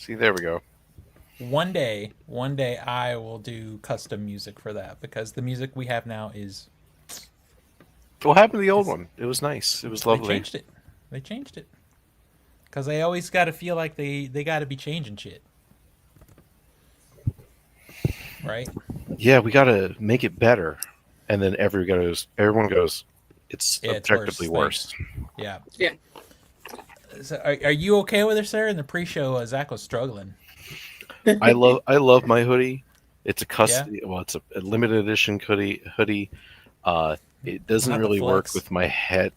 See, there we go. One day, I will do custom music for that because the music we have now is What happened to the old it's one? It was nice. It was they lovely. changed it. They changed it because they always got to feel like they got to be changing shit, right? Yeah, we got to make it better. And then everyone goes, it's Yeah, it's objectively worse. worse. Thanks. Yeah. Yeah. So are you okay with it, sir? In the pre-show, Zach was struggling. I love my hoodie. It's a Yeah, custom. Well, it's a limited edition hoodie. It doesn't not the really work flex. with my head.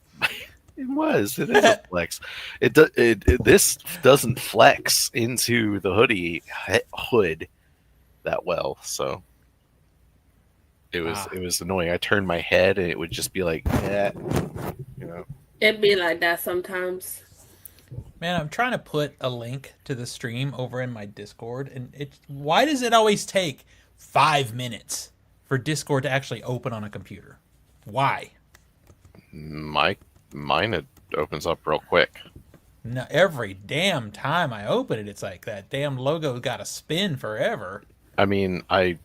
It was. It is a flex. This doesn't flex into the hood that well. So Ah, it was annoying. I turned my head and it would just be like, you know. It'd be like that sometimes. man, I'm trying to put a link to the stream over in my Discord, and why does it always take 5 minutes for Discord to actually open on a computer? Why? My mine it opens up real quick. No, every damn time I open it, it's like that damn logo got to spin forever. I mean, I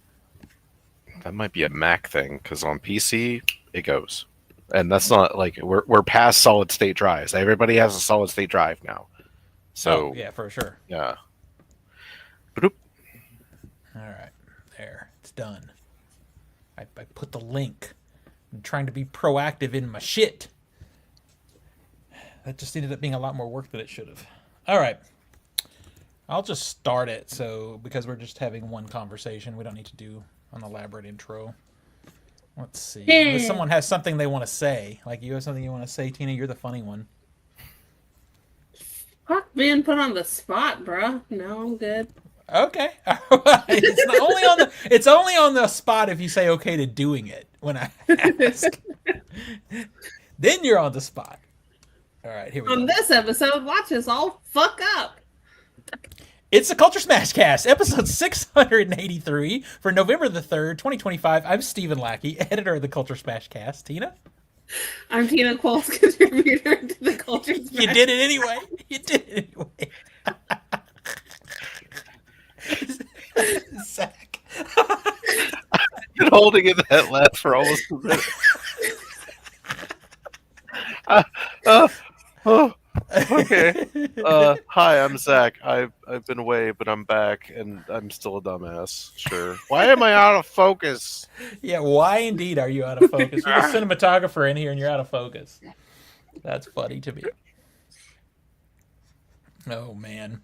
that might be a Mac thing because on PC it goes, and that's not like we're past solid state drives. Everybody has a solid state drive now, Oh so yeah, for sure. yeah. Bloop. All right, there, it's done. I put the link. I'm trying to be proactive in my shit. That just ended up being a lot more work than it should have. All right, I'll just start it. So because we're just having one conversation, we don't need to do an elaborate intro. Let's see. Unless Yeah. someone has something they want to say, like you have something you want to say, Tina. You're the funny one. Fuck being put on the spot, bruh. No, I'm good. Okay. It's only on the spot if you say okay to doing it when I ask. Then you're on the spot. All right, here we On go. this episode, watch us all fuck up. It's the Culture Smash Cast, episode 683 for November the 3rd, 2025. I'm Stephen Lackey, editor of the Culture Smash Cast. Tina? I'm Tina Qualls, contributor to the Culture You Smash. did it anyway. You did it anyway. Zach. Been holding in that laugh for almost a minute. Uh, uh, oh, okay. Hi, I'm Zach. I've been away, but I'm back, and I'm still a dumbass. Sure. Why am I out of focus? Yeah, why indeed are you out of focus? You're the cinematographer in here and you're out of focus. That's funny to me. Oh, man.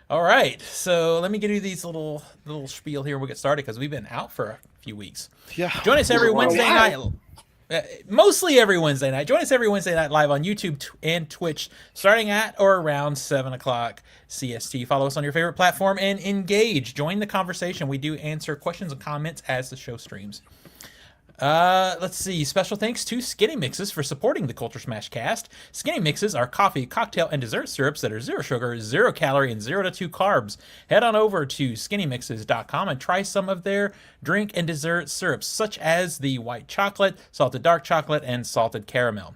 All right, so let me give you these little spiel here. We'll get started because we've been out for a few weeks. Yeah. Join us every Well, Wednesday wow. night. Mostly every Wednesday night. Join us every Wednesday night live on YouTube and Twitch, starting at or around 7 o'clock CST. Follow us on your favorite platform and engage. Join the conversation. We do answer questions and comments as the show streams. Let's see. Special thanks to Skinny Mixes for supporting the Culture Smash cast. Skinny Mixes are coffee, cocktail, and dessert syrups that are 0 sugar, 0 calorie, and 0 to 2 carbs. Head on over to skinnymixes.com and try some of their drink and dessert syrups, such as the white chocolate, salted dark chocolate, and salted caramel.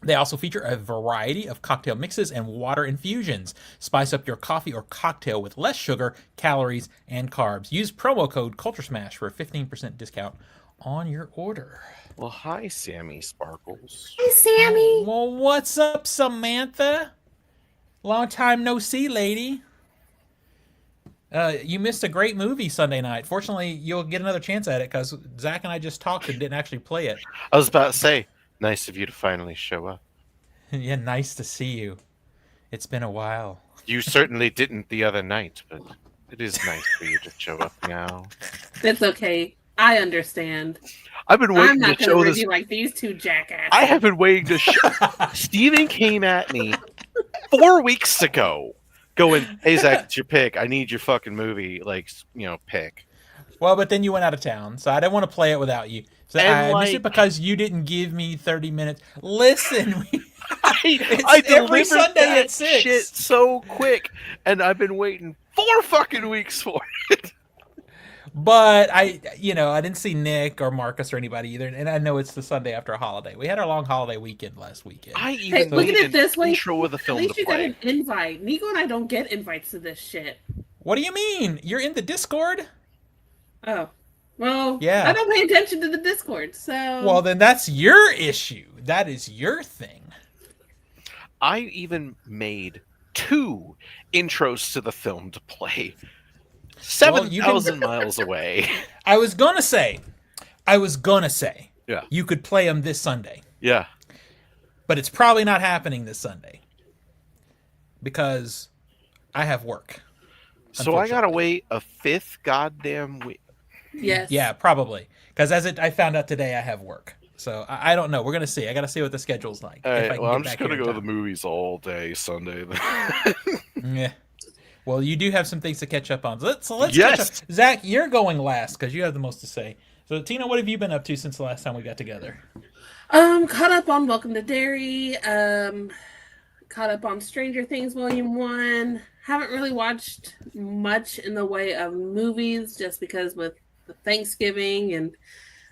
They also feature a variety of cocktail mixes and water infusions. Spice up your coffee or cocktail with less sugar, calories, and carbs. Use promo code CultureSmash for a 15% discount on your order. Well, hi, Sammy Sparkles. Hey, Sammy. Well, what's up, Samantha? Long time no see, lady. You missed a great movie Sunday night. Fortunately, you'll get another chance at it because Zach and I just talked and didn't actually play it. I was about to say, nice of you to finally show up. Yeah, nice to see you. It's been a while. You certainly didn't the other night, but it is nice for you to show up now. It's okay. I understand. I've been I'm waiting not to going show to this. review like these two jackasses. I have been waiting to show. Steven came at me 4 weeks ago, going, "Hey Zach, it's your pick. I need your fucking movie. Like, pick." Well, but then you went out of town, so I didn't want to play it without you. So And I missed it because you didn't give me 30 minutes. Listen, I every delivered Sunday that at 6. shit so quick, and I've been waiting 4 fucking weeks for it. But I didn't see Nick or Marcus or anybody either, and I know it's the Sunday after a holiday. We had our long holiday weekend last weekend. I Hey, even look at made it an this way. intro with a At film to least you got play. an invite. Nico and I don't get invites to this shit. What do you mean? You're in the Discord? Oh. Well, I Yeah. don't pay attention to the Discord, so. Well, then that's your issue. That is your thing. I even made 2 intros to the film to play. Well, you can- 7,000 miles away. I was gonna say, Yeah. you could play them this Sunday, Yeah. but it's probably not happening this Sunday because I have work. So I gotta Unfortunately. wait a 5th goddamn week. Yes. Yeah, probably because I found out today I have work. So I don't know. We're gonna see. I gotta see what the schedule's like. All if I right, can well, get I'm just back here gonna in go to the time. movies all day Sunday. Yeah. Well, you do have some things to catch up on. So let's Yes. catch up. Zach, you're going last because you have the most to say. So Tina, what have you been up to since the last time we got together? Caught up on Welcome to Derry. Caught up on Stranger Things Volume 1. Haven't really watched much in the way of movies just because with Thanksgiving and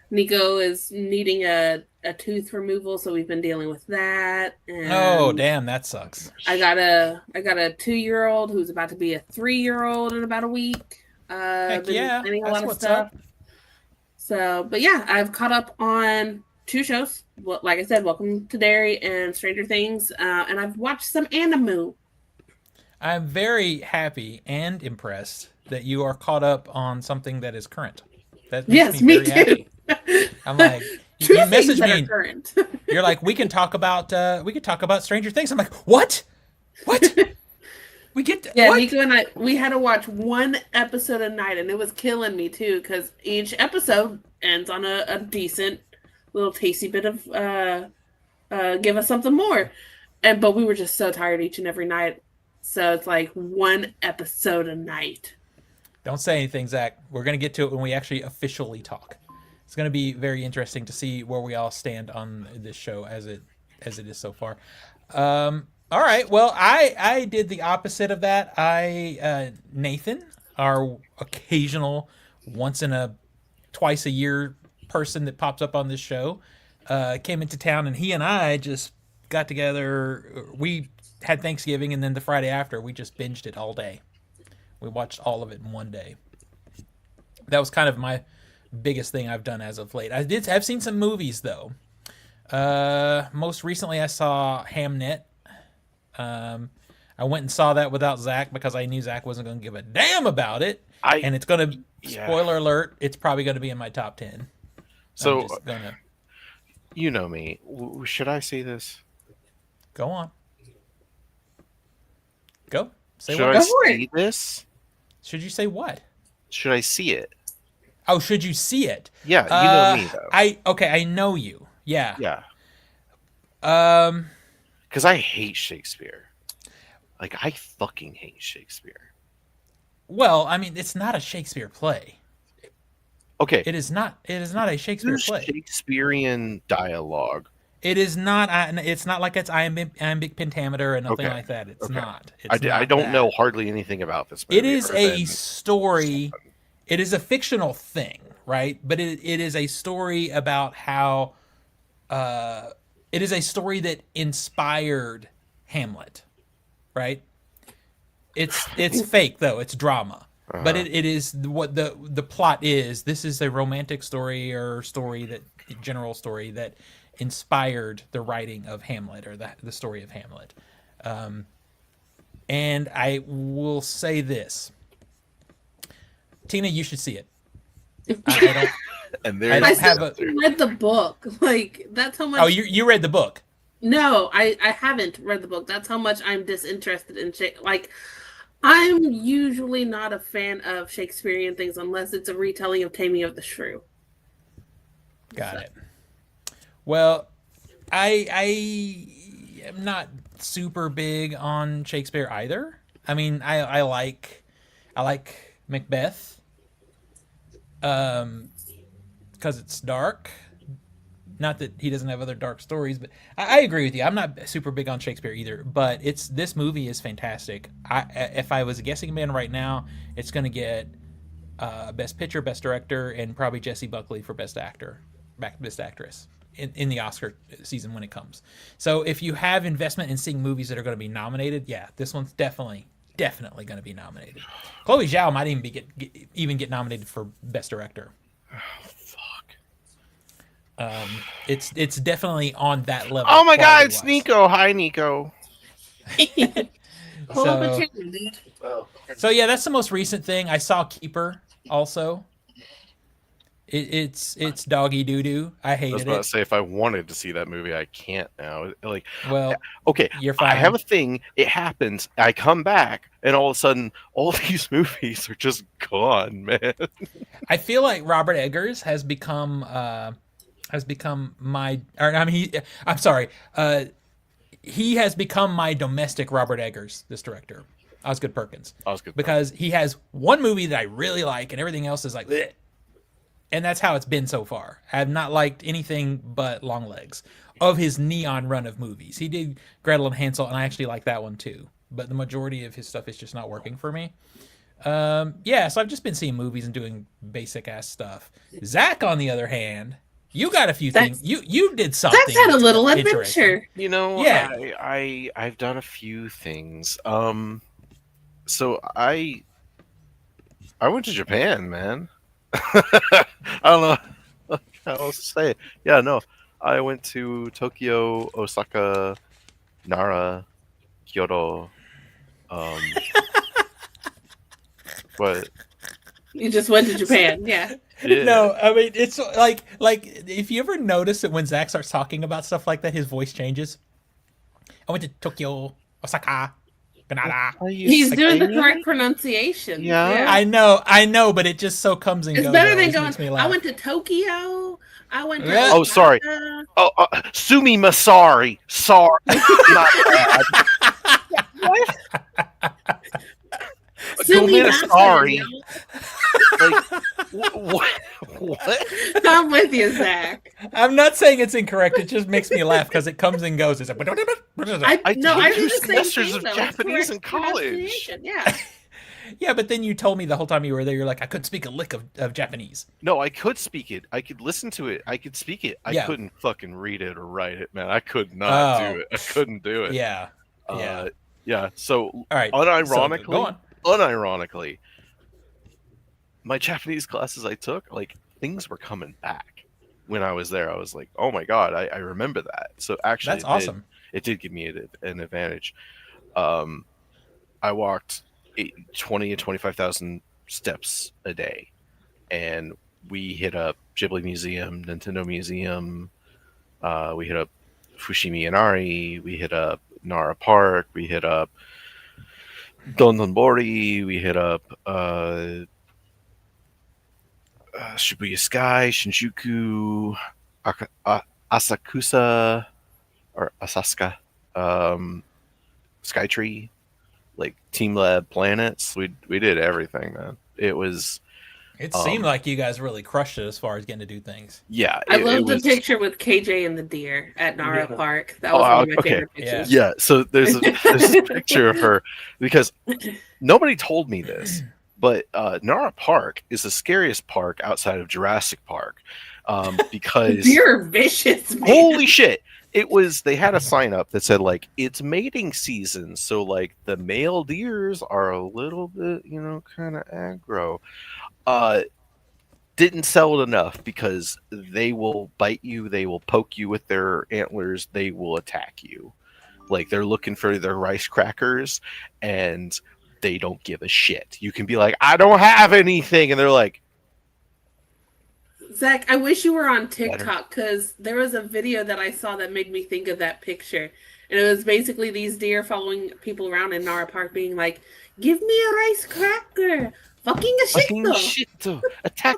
Nico is needing a tooth removal, so we've been dealing with that. And Oh, damn, that sucks. I got a 2-year-old who's about to be a 3-year-old in about a week. Heck Been yeah, planning a that's lot of what's stuff. up. So, but yeah, I've caught up on 2 shows. Well, like I said, Welcome to Derry and Stranger Things, and I've watched some anime. I'm very happy and impressed that you are caught up on something that is current. That makes Yes, me me very too. happy. I'm like, Two you things message that me are and current. you're like, we could talk about Stranger Things. I'm like, what? What? We get Yeah, what? Nico and I, we had to watch 1 episode a night, and it was killing me too because each episode ends on a decent little tasty bit of give us something more, but we were just so tired each and every night, so it's like 1 episode a night. Don't say anything, Zach. We're gonna get to it when we actually officially talk. It's gonna be very interesting to see where we all stand on this show as it is so far. All right. Well, I did the opposite of that. Nathan, our occasional once in a twice a year person that pops up on this show, came into town, and he and I just got together. We had Thanksgiving, and then the Friday after, we just binged it all day. We watched all of it in one day. That was kind of my biggest thing I've done as of late. I've seen some movies though. Most recently, I saw Hamnet. I went and saw that without Zach because I knew Zach wasn't going to give a damn about it. And it's going to, spoiler alert, it's probably going to be in my top 10. So, I'm just gonna you know me. Should I say this? go on. Go. Say Should what? I Go for see this? Should you say what? Should I see it? Oh, should you see it? Yeah, you know me though. I know you. Yeah. Yeah, Um. because I hate Shakespeare. Like, I fucking hate Shakespeare. Well, I mean, it's not a Shakespeare play. Okay, It is not. It is not a Shakespeare use play. Shakespearean dialogue. It is not. It's not like it's iambic pentameter or nothing Okay. like that. It's Okay. not. It's I not don't that. know hardly anything about this movie. It is other a than- story. It is a fictional thing, right? But it is a story about how. It is a story that inspired Hamlet, right? It's fake though. It's drama. But it is what the plot is. This is a romantic story or general story that inspired the writing of Hamlet or the story of Hamlet. And I will say this, Tina, you should see it. I don't. And I there's don't I have still a. read the book. Like, that's how much. Oh, you read the book. No, I haven't read the book. That's how much I'm disinterested in Like, I'm usually not a fan of Shakespearean things unless it's a retelling of Taming of the Shrew. Got it. Well, I am not super big on Shakespeare either. I mean, I like Macbeth, because it's dark. Not that he doesn't have other dark stories, but I agree with you. I'm not super big on Shakespeare either, but this movie is fantastic. If I was a guessing man right now, it's going to get Best Picture, Best Director, and probably Jessie Buckley for Best Actor, Best Actress in the Oscar season when it comes. So if you have investment in seeing movies that are going to be nominated, yeah, this one's definitely going to be nominated. Chloe Zhao might even get nominated for Best Director. Fuck. It's definitely on that level. Oh my God, it's quality-wise. Nico. Hi, Nico. Pull up a So, chair, dude. so yeah, that's the most recent thing. I saw Keeper also. It's doggy doo doo. I I was hated about to it. say, if I wanted to see that movie, I can't now. Like, Well, okay, you're I fine. have a thing. It happens. I come back, and all of a sudden, all these movies are just gone, man. I feel like Robert Eggers has become my. Or, I mean, I'm sorry. He has become my domestic Robert Eggers. This director, Osgood Perkins, Osgood because he has one movie that I really like, and everything else is like, bleh. And that's how it's been so far. I have not liked anything but Longlegs of his neon run of movies. He did Gretel and Hansel, and I actually like that one too. But the majority of his stuff is just not working for me. Yeah, so I've just been seeing movies and doing basic ass stuff. Zach, on the other hand, you got a few things. You did something. Zach's had a little interesting. adventure. You know, Yeah. I've done a few things. So I went to Japan, man. I don't know how else to say it. Yeah, no, I went to Tokyo, Osaka, Nara, Kyoto. But You just went to Japan, yeah. yeah. No, I mean it's like if you ever notice that when Zach starts talking about stuff like that, his voice changes. I went to Tokyo, Osaka, Kanada. Are you He's doing the saying? correct pronunciation. Yeah. I know, but it just so comes and It's goes. better It than always going, makes me I laugh. went to Tokyo. I went to Yeah. Oh, sorry. Osaka. Oh, Sumi Masari. Sorry. My bad. Sumi Sorry. Masari. Like, what? I'm with you, Zach. I'm not saying it's incorrect. It just makes me laugh because it comes and goes. It's like, I No, took I 2 did the same semesters thing, of though. It's Japanese in correct college. pronunciation, Yeah. yeah, but then you told me the whole time you were there, you're like, I couldn't speak a lick of Japanese. No, I could speak it. I could listen to it. I could speak it. I Yeah. couldn't fucking read it or write it, man. I could not Oh. do it. I couldn't do it. Yeah. Yeah. So, All right. unironically, So, go on. unironically, my Japanese classes I took, like, things were coming back when I was there. I was like, oh my God, I remember that. So actually, That's awesome. It did give me an advantage. I walked 20 to 25,000 steps a day, and we hit up Ghibli Museum, Nintendo Museum. We hit up Fushimi Inari. We hit up Nara Park. We hit up Dondonbori. We hit up Shibuya Sky, Shinjuku, Asakusa, or Asaska, Skytree, like Team Lab Planets. We did everything, man. It was It seemed like you guys really crushed it as far as getting to do things. yeah. I it love the was, picture with KJ and the deer at Nara Yeah. Park. That was one of my okay. favorite pictures. Yeah, so there's a picture of her because nobody told me this, but Nara Park is the scariest park outside of Jurassic Park because Deer are vicious, man. holy shit, they had a sign up that said like it's mating season, so like the male deers are a little bit kind of aggro. Didn't sell it enough because they will bite you, they will poke you with their antlers, they will attack you. Like they're looking for their rice crackers and they don't give a shit. You can be like, I don't have anything, and they're like, Zach, I wish you were on TikTok because there was a video that I saw that made me think of that picture. And it was basically these deer following people around in Nara Park being like, give me a rice cracker. Fucking a fucking shit. shit, attack.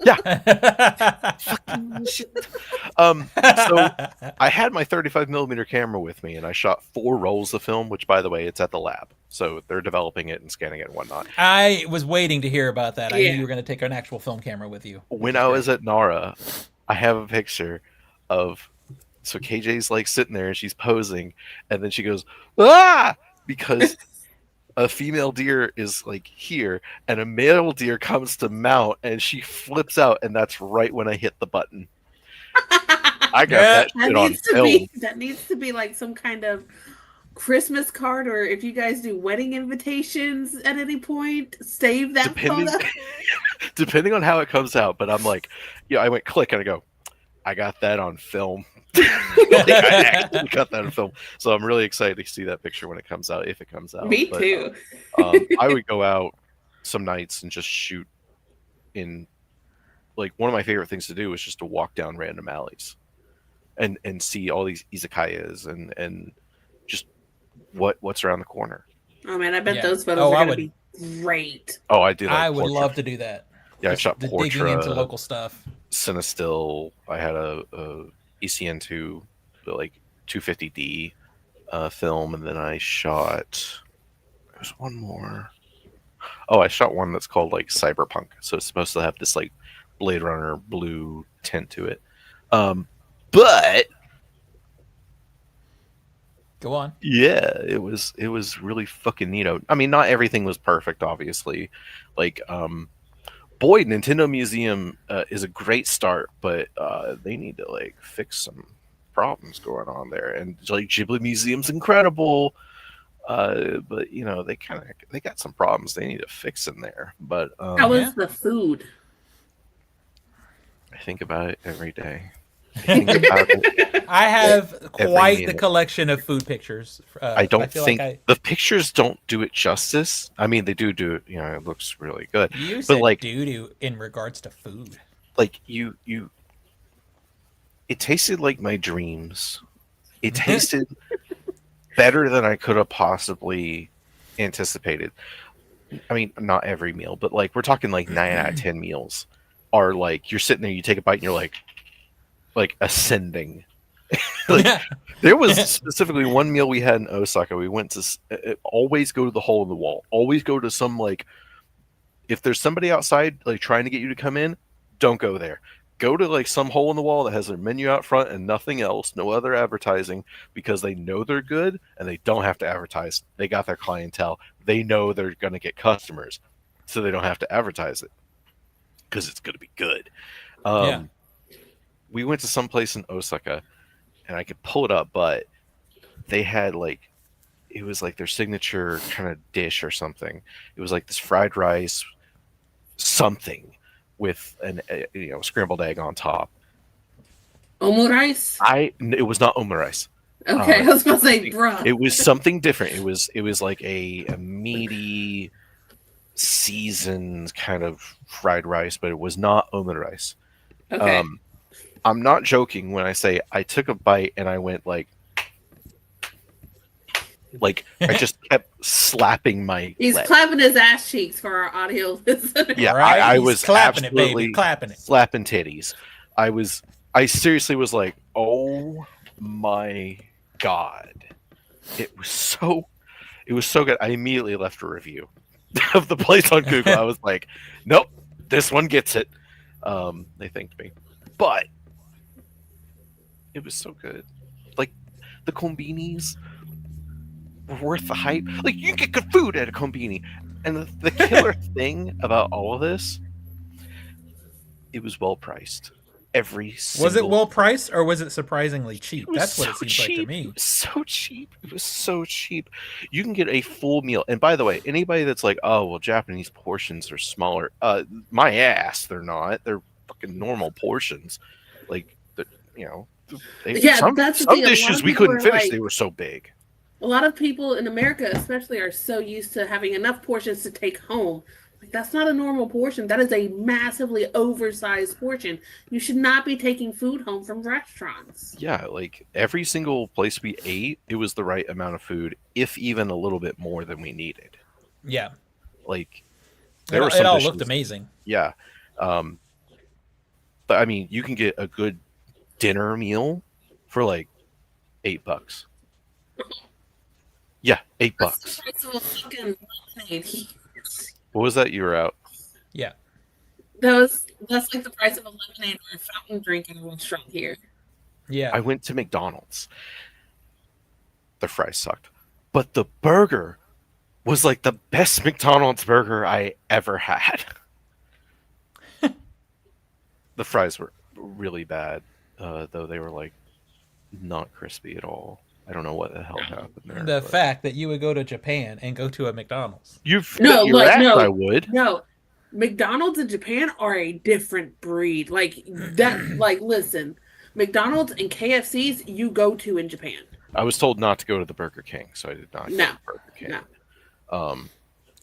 Yeah, fucking shit. So I had my 35 millimeter camera with me, and I shot 4 rolls of film. Which, by the way, it's at the lab, so they're developing it and scanning it and whatnot. I was waiting to hear about that. I Yeah. knew you were going to take an actual film camera with you. When I was at Nara, I have a picture of so KJ's like sitting there and she's posing, and then she goes, ah, because a female deer is like here, and a male deer comes to mount, and she flips out, and that's right when I hit the button. I got Yeah. that shit on film. That needs to be like some kind of Christmas card, or if you guys do wedding invitations at any point, save that Depending photo. depending on how it comes out, but I'm like, yeah, I went click and I go, I got that on film. Like, I actually got that on film. So I'm really excited to see that picture when it comes out, if it comes out. Me But too. I would go out some nights and just shoot in, like, one of my favorite things to do is just to walk down random alleys and see all these izakayas and just what's around the corner. Oh man, I bet Yeah. those photos Oh, are I gonna would. be great. Oh, I did like I would Portra. love to do that. Yeah, I Just shot the digging into Portra, local stuff. Cinestill. I had a ECN2, like 250D film, and then I shot. There's one more. Oh, I shot one that's called like Cyberpunk. So it's supposed to have this like Blade Runner blue tint to it. But Go on. yeah, it was really fucking neato. I mean, not everything was perfect, obviously. Like, boy, Nintendo Museum is a great start, but they need to like fix some problems going on there. And like Ghibli Museum's incredible, but you know they got some problems they need to fix in there. But How was Yeah. the food? I think about it every day. I think about it. I have Every quite the minute. collection of food pictures. I don't feel think like the pictures don't do it justice. I mean, they do it. You know, it looks really good. you But said like, doo-doo in regards to food. it tasted like my dreams. It tasted better than I could have possibly anticipated. I mean, not every meal, but like we're talking like 9 out of 10 meals are like you're sitting there, you take a bite, and you're like ascending. Like, Yeah. there was specifically one meal we had in Osaka. We went to always go to the hole in the wall. Always go to some like if there's somebody outside like trying to get you to come in, don't go there. Go to like some hole in the wall that has their menu out front and nothing else, no other advertising, because they know they're good and they don't have to advertise. They got their clientele. They know they're going to get customers, so they don't have to advertise it because it's going to be good. Yeah. We went to some place in Osaka, and I could pull it up, but they had like it was like their signature kind of dish or something. It was like this fried rice something with an scrambled egg on top. Omurice? It was not omurice. Okay, I was about to say, bruh. It was something different. It was like a meaty, seasoned kind of fried rice, but it was not omurice. Okay. I'm not joking when I say I took a bite and I went like I just kept slapping my He's leg. clapping his ass cheeks for our audio listeners. Yeah, Right? I He's was clapping it, absolutely baby, clapping it. slapping titties. I seriously was like, oh my god, it was so good. I immediately left a review of the place on Google. I was like, nope, this one gets it. They thanked me, but it was so good. Like the kombinis were worth the hype. Like you can get good food at a kombini, and the killer thing about all of this, it was well priced. Every single Was it well priced or was it surprisingly cheap? It was That's what it so seems like to cheap. me. It was so cheap. It was so cheap. You can get a full meal. And by the way, anybody that's like, oh well, Japanese portions are smaller. My ass, they're not. They're fucking normal portions. Like Yeah, some that's the some thing. A lot dishes of we people couldn't are finish. like- They were so big. A lot of people in America, especially, are so used to having enough portions to take home. Like, that's not a normal portion. That is a massively oversized portion. You should not be taking food home from restaurants. Yeah, like every single place we ate, it was the right amount of food, if even a little bit more than we needed. Yeah. Like It, were it some all dishes- looked amazing. Yeah. But I mean, you can get a good dinner meal for like $8. Yeah, $8. That's the price of a fucking lemonade. What was that? You were out. Yeah. That's like the price of a lemonade or a fountain drink in a restaurant here. Yeah. I went to McDonald's. The fries sucked, but the burger was like the best McDonald's burger I ever had. The fries were really bad, though they were like not crispy at all. I don't know what the hell happened there, The but fact that you would go to Japan and go to a McDonald's. No, you're like asked, I no, would. no. McDonald's in Japan are a different breed. Like that. Like listen, McDonald's and KFC's you go to in Japan. I was told not to go to the Burger King, so I did not go No, to Burger King. no. Um,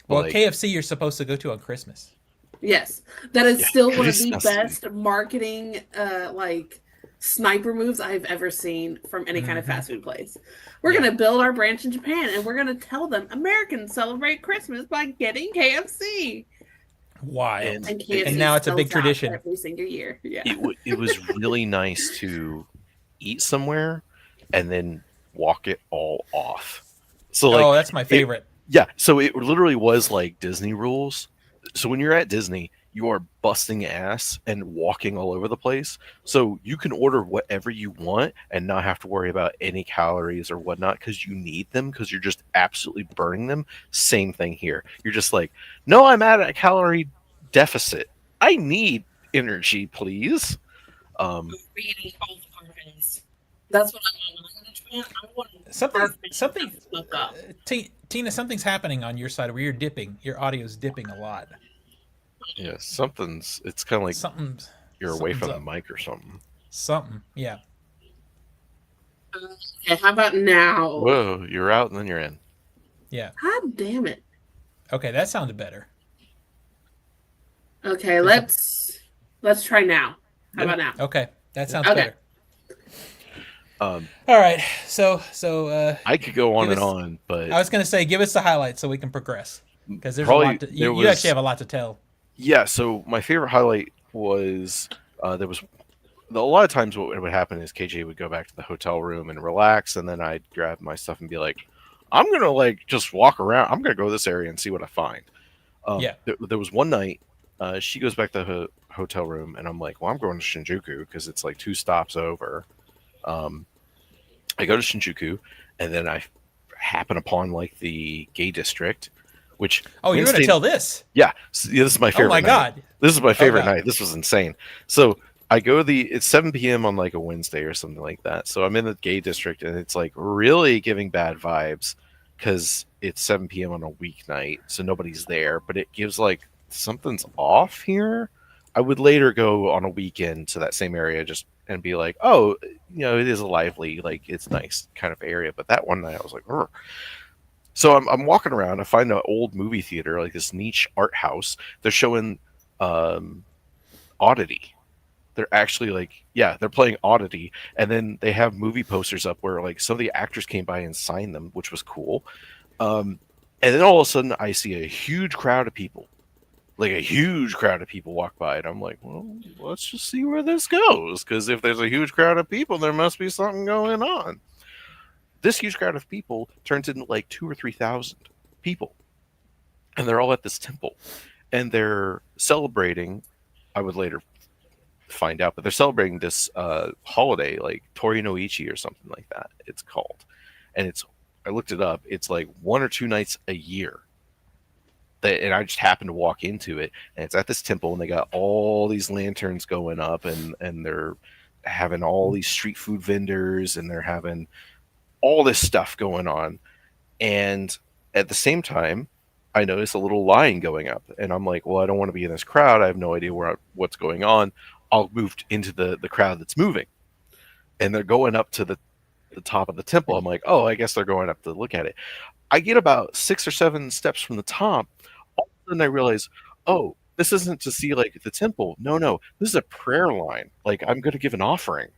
Well, like KFC you're supposed to go to on Christmas. Yes, that is yeah, still one of the disgusting. best marketing, like sniper moves I've ever seen from any kind of Mhm. fast food place. We're Yeah. gonna build our branch in Japan, and we're gonna tell them Americans celebrate Christmas by getting KFC, Wild. And and it, And KFC now it's a big sells out tradition. every single year. Yeah. it was really nice to eat somewhere and then walk it all off. So like Oh, that's my it favorite. yeah, so it literally was like Disney rules. So when you're at Disney, you are busting ass and walking all over the place. So you can order whatever you want and not have to worry about any calories or whatnot because you need them because you're just absolutely burning them. Same thing here. You're just like, no, I'm at a calorie deficit. I need energy, please. Um, Reading all the cartons. That's what I want when I go to Japan. I want Something, cartons something, that smoke up. Tina, something's happening on your side where you're dipping. Your audio's dipping a lot. yeah, something's. It's kind of like Something's, you're away something's from the up. mic or something. Something, yeah. Okay, how about now? Whoa, you're out and then you're in. Yeah. God damn it. Okay, that sounded better. Okay, There's a let's try now. How Yeah. about now? okay. That sounds Okay. better. Um, All right. So I could go on give and us. on, but I was gonna say, give us the highlights so we can progress because there's a probably lot. To, there you actually was have a lot to tell. yeah. So my favorite highlight was there was a lot of times what would happen is KJ would go back to the hotel room and relax, and then I'd grab my stuff and be like, I'm gonna like just walk around. I'm gonna go to this area and see what I find. Yeah. There was one night she goes back to the hotel room, and I'm like, well, I'm going to Shinjuku because it's like 2 stops over. Um, I go to Shinjuku, and then I happen upon like the gay district, which Oh, you're gonna Wednesday. tell this? Yeah, yeah, this is my Oh favorite my night. god. This is my Oh favorite god. night. This was insane. So I go to it's 7 p.m. on like a Wednesday or something like that. So I'm in the gay district, and it's like really giving bad vibes because it's 7 p.m. on a weeknight, so nobody's there. But it gives like something's off here. I would later go on a weekend to that same area just and be like, oh, it is a lively, like it's nice kind of area. But that one night I was like, ugh. So I'm walking around. I find an old movie theater, like this niche art house. They're showing um, Oddity. They're actually like, yeah, they're playing Oddity, and then they have movie posters up where like some of the actors came by and signed them, which was cool. Um, and then all of a sudden, I see a huge crowd of people, like a huge crowd of people walk by, and I'm like, well, let's just see where this goes, because if there's a huge crowd of people, there must be something going on. This huge crowd of people turns into like 2 or 3 thousand people, and they're all at this temple, and they're celebrating. I would later find out, but they're celebrating this holiday, like Tori no Ichi or something like that. It's called, and it's. I looked it up. It's like 1 or 2 nights a year. And I just happened to walk into it, and it's at this temple, and they got all these lanterns going up, and they're having all these street food vendors, and they're having all this stuff going on. And at the same time, I noticed a little line going up, and I'm like, well, I don't want to be in this crowd. I have no idea what's going on. I'll move into the crowd that's moving, and they're going up to the top of the temple. I'm like, oh, I guess they're going up to look at it. I get about 6 or 7 steps from the top. All of a sudden, I realize, oh, this isn't to see like the temple. No, no, this is a prayer line. Like I'm going to give an offering.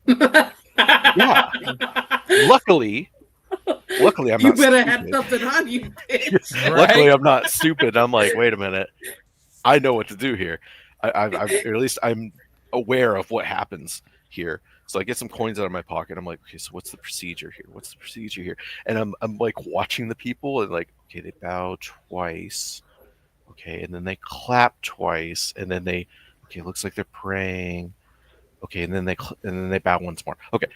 Yeah. Luckily, I'm You not better stupid. have something on you, bitch. Luckily, Right? I'm not stupid. I'm like, wait a minute, I know what to do here. Or at least I'm aware of what happens here. So I get some coins out of my pocket. I'm like, okay, so what's the procedure here? What's the procedure here? And I'm like watching the people and like, okay, they bow twice, okay, and then they clap twice, and then they, okay, looks like they're praying. Okay, and then they bow once more. Okay,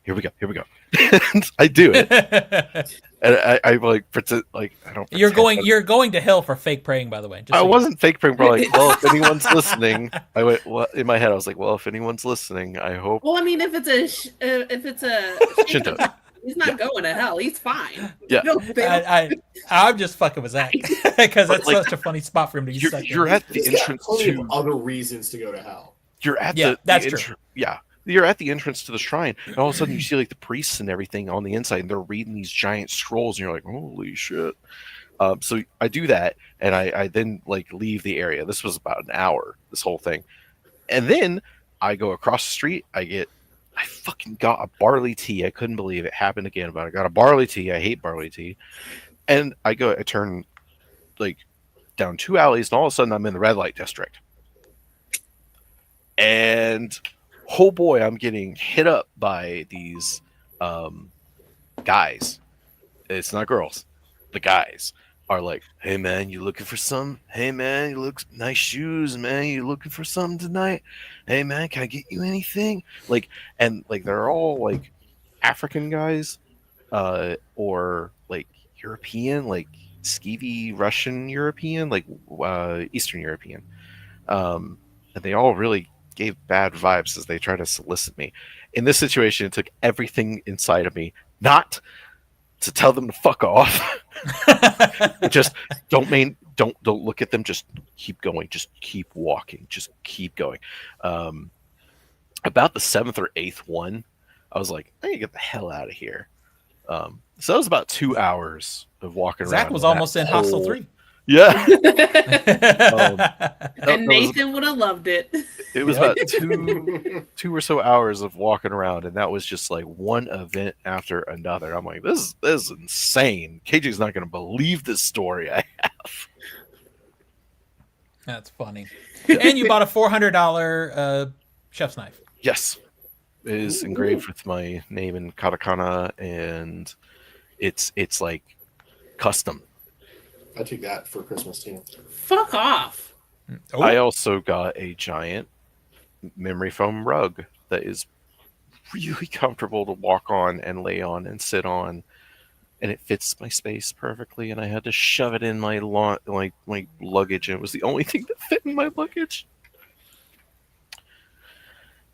here we go. And I do it, and I like pretend like I don't. You're Pretend, going. You're going to hell for fake praying, by the way. Just I so you know. wasn't fake praying, but like, well, if anyone's listening, I went well in my head. I was like, well, if anyone's listening, I hope Well, I mean, if it's a Shinto. he's not going to hell. He's fine. Yeah. I'm just fucking with Zach because that's like, such a funny spot for him to be stuck you're in. at the He's got entrance plenty of to. other reasons to go to hell. You're at Yeah, the that's true. Yeah, you're at the entrance to the shrine, and all of a sudden you see like the priests and everything on the inside, and they're reading these giant scrolls, and you're like, holy shit. So I do that, and I then like leave the area. This was about an hour, this whole thing, and then I go across the street. I fucking got a barley tea. I couldn't believe it happened again, but I got a barley tea. I hate barley tea, and I turn like down 2 alleys, and all of a sudden I'm in the red light district. And oh boy, I'm getting hit up by these guys. It's not girls. The guys are like, "Hey man, you looking for some? Hey man, you look nice shoes, man. You looking for something tonight? Hey man, can I get you anything?" Like, and like they're all like African guys, or like European, like skeevy Russian European, like Eastern European. And they all really gave bad vibes as they tried to solicit me. In this situation, it took everything inside of me not to tell them to fuck off. Just don't look at them. Just keep going. Just keep walking. Just keep going. About the 7th or 8th one, I was like, I need to get the hell out of here. So that was about 2 hours of walking around. Zach was almost in Hostel 3. Yeah. And Nathan would have loved it. It was about two or so hours of walking around, and that was just like one event after another. I'm like, this is insane. KJ's not going to believe this story I have. That's funny. And you bought a $400 chef's knife. Yes. It is engraved with my name in katakana, and it's like custom. I took that for Christmas too. Fuck off. Oh. I also got a giant memory foam rug that is really comfortable to walk on and lay on and sit on, and it fits my space perfectly. And I had to shove it in my luggage, and it was the only thing that fit in my luggage.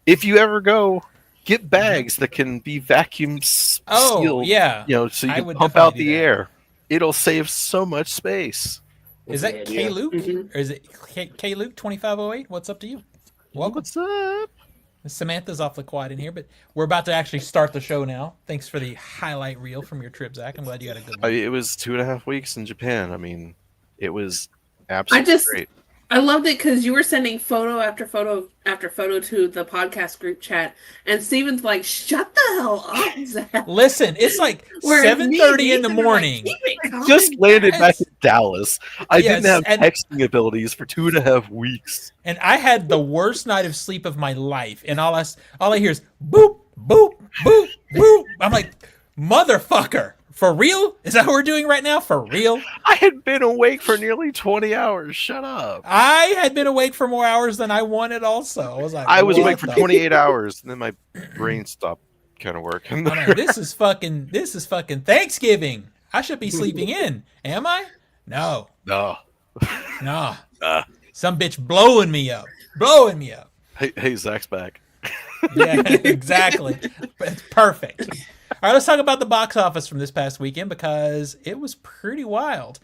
If you ever go, get bags that can be vacuum sealed. Oh, yeah. So you I can would pump definitely out do the that. air. It'll save so much space. Is that K Luke? Or is it K Luke 2508? What's up to you? Welcome. What's up? Samantha's awfully quiet in here, but we're about to actually start the show now. Thanks for the highlight reel from your trip, Zach. I'm glad you had a good one. It was 2.5 weeks in Japan. I mean, it was absolutely great. I loved it because you were sending photo after photo after photo to the podcast group chat, and Steven's like, "Shut the hell up, Zach." Listen, it's like Whereas 7:30 in the Nathan are morning. Like, "Keep it calm." Just landed back Yes. in Dallas. I didn't have and- texting abilities for 2.5 weeks. And I had the worst night of sleep of my life, and all I hear is boop, boop, boop, boop. I'm like, motherfucker, for real? Is that what we're doing right now? For real? I had been awake for nearly 20 hours. Shut up. I had been awake for more hours than I wanted. Also, I was like, I was what awake for the- 28 hours, and then my brain stopped kind of working. I'm like, this is fucking Thanksgiving. I should be sleeping in. Am I? No, No. no. Some bitch blowing me up. Hey, Zach's back. Yeah, exactly. It's perfect. All right, let's talk about the box office from this past weekend because it was pretty wild.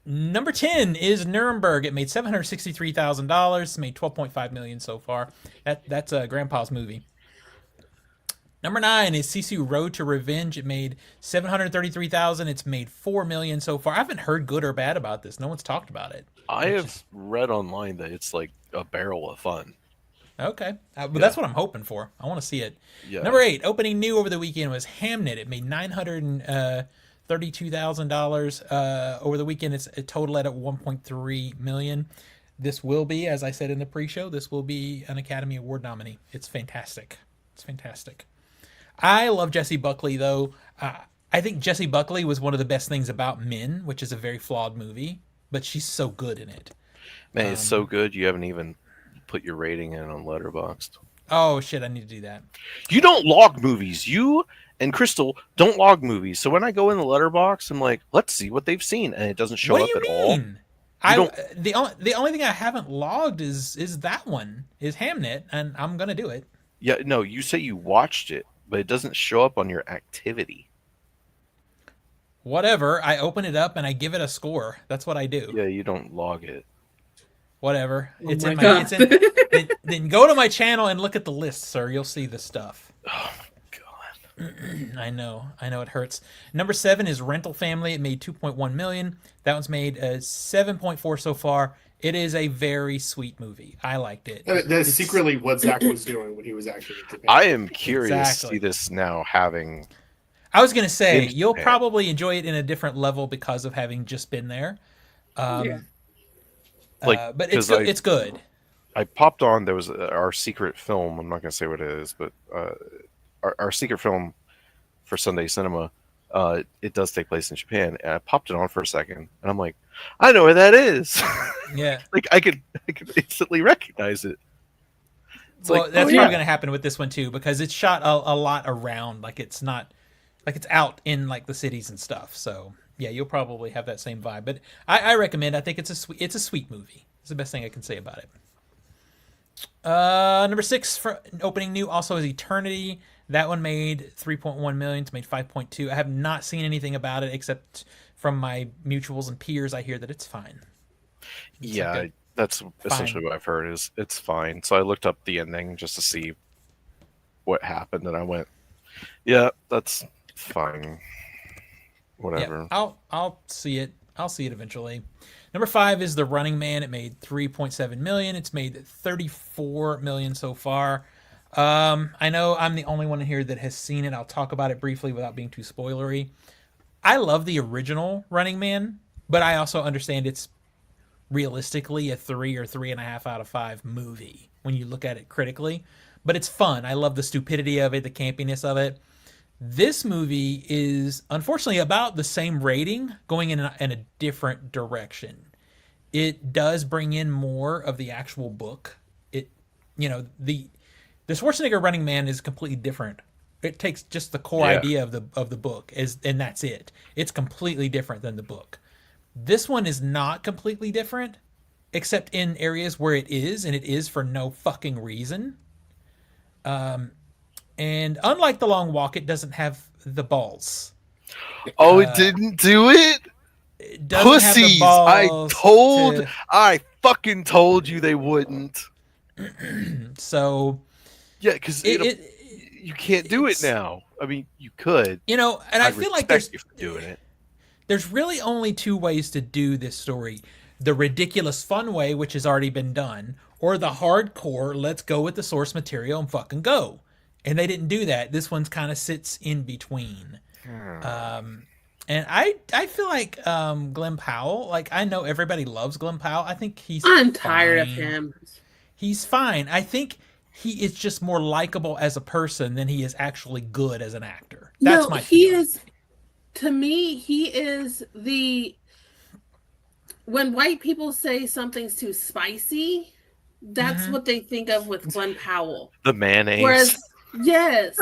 Number 10 is Nuremberg. It made $763,000. It's made $12.5 million so far. That's Grandpa's movie. Number 9 is Sisu Road to Revenge. It made $733,000. It's made $4 million so far. I haven't heard good or bad about this. No one's talked about it. I have read online that it's like a barrel of fun. Okay. But that's what I'm hoping for. I want to see it. Yeah. Number 8, opening new over the weekend was Hamnet. It made $932,000 over the weekend. It's a total at $1.3 million. This will be, as I said in the pre-show, this will be an Academy Award nominee. It's fantastic. I love Jessie Buckley, though. I think Jessie Buckley was one of the best things about Men, which is a very flawed movie, but she's so good in it. Man, it's so good you haven't even put your rating in on Letterboxd. Oh shit! I need to do that. You don't log movies. You and Crystal don't log movies. So when I go in the letterbox, I'm like, let's see what they've seen, and it doesn't show What do up you at all. mean? You don't. The only thing I haven't logged is that one is Hamnet, and I'm gonna do it. Yeah, no. You say you watched it, but it doesn't show up on your activity. Whatever. I open it up and I give it a score. That's what I do. Yeah, you don't log it. Whatever. Oh It's my in my. God. It's in. Then go to my channel and look at the list, sir. You'll see the stuff. Oh my god. I know it hurts. Number 7 is Rental Family. It made 2.1 million. That one's made 7.4 so far. It is a very sweet movie. I liked it. That's secretly what Zach was doing when he was actually in Japan. I am curious to Exactly. see this now. Having I was gonna say In you'll Japan. probably enjoy it in a different level because of having just been there. Yeah. But it's 'cause I- it's good. I popped on, there was our secret film. I'm not going to say what it is, but our secret film for Sunday Cinema. It does take place in Japan, and I popped it on for a second, and I'm like, I know where that is. Yeah. Like I could instantly recognize it. It's Well, like, that's oh, probably yeah. going to happen with this one too, because it's shot a lot around. Like it's not, like it's out in like the cities and stuff. So yeah, you'll probably have that same vibe. But I recommend. I think it's a sweet movie. It's the best thing I can say about it. Number 6 for opening new also is Eternity. That one made 3.1 million. It's made 5.2. I have not seen anything about it except from my mutuals and peers. I hear that it's fine. It's Yeah, like a- that's essentially what I've heard. Is it's fine. So I looked up the ending just to see what happened, and I went, yeah, that's fine. Whatever. Yeah, I'll see it. I'll see it eventually. Number 5 is The Running Man. It made 3.7 million. It's made 34 million so far. I know I'm the only one in here that has seen it. I'll talk about it briefly without being too spoilery. I love the original Running Man, but I also understand it's realistically a 3 or 3.5 out of 5 movie when you look at it critically. But it's fun. I love the stupidity of it, the campiness of it. This movie is unfortunately about the same rating, going in a different direction. It does bring in more of the actual book. The Schwarzenegger Running Man is completely different. It takes just the core Yeah. idea of the book and that's it. It's completely different than the book. This one is not completely different, except in areas where it is, and it is for no fucking reason. And unlike The Long Walk, it doesn't have the balls. Oh, it didn't do it. It doesn't have the Pussies! balls I fucking told you they wouldn't. So Yeah, because you can't do it it's- now. I mean, you could. and I feel like respect you for doing it. there's really only 2 ways to do this story: the ridiculous fun way, which has already been done, or the hardcore let's go with the source material and fucking go. And they didn't do that. This one's kind of sits in between. And I feel like Glenn Powell, like I know everybody loves Glenn Powell. I think he's I'm tired of fine. him. He's fine. I think he is just more likable as a person than he is actually good as an actor. That's my he feeling. is. To me, he is the. When white people say something's too spicy, that's Mm-hmm. what they think of with Glenn Powell. The mayonnaise. Whereas, yes.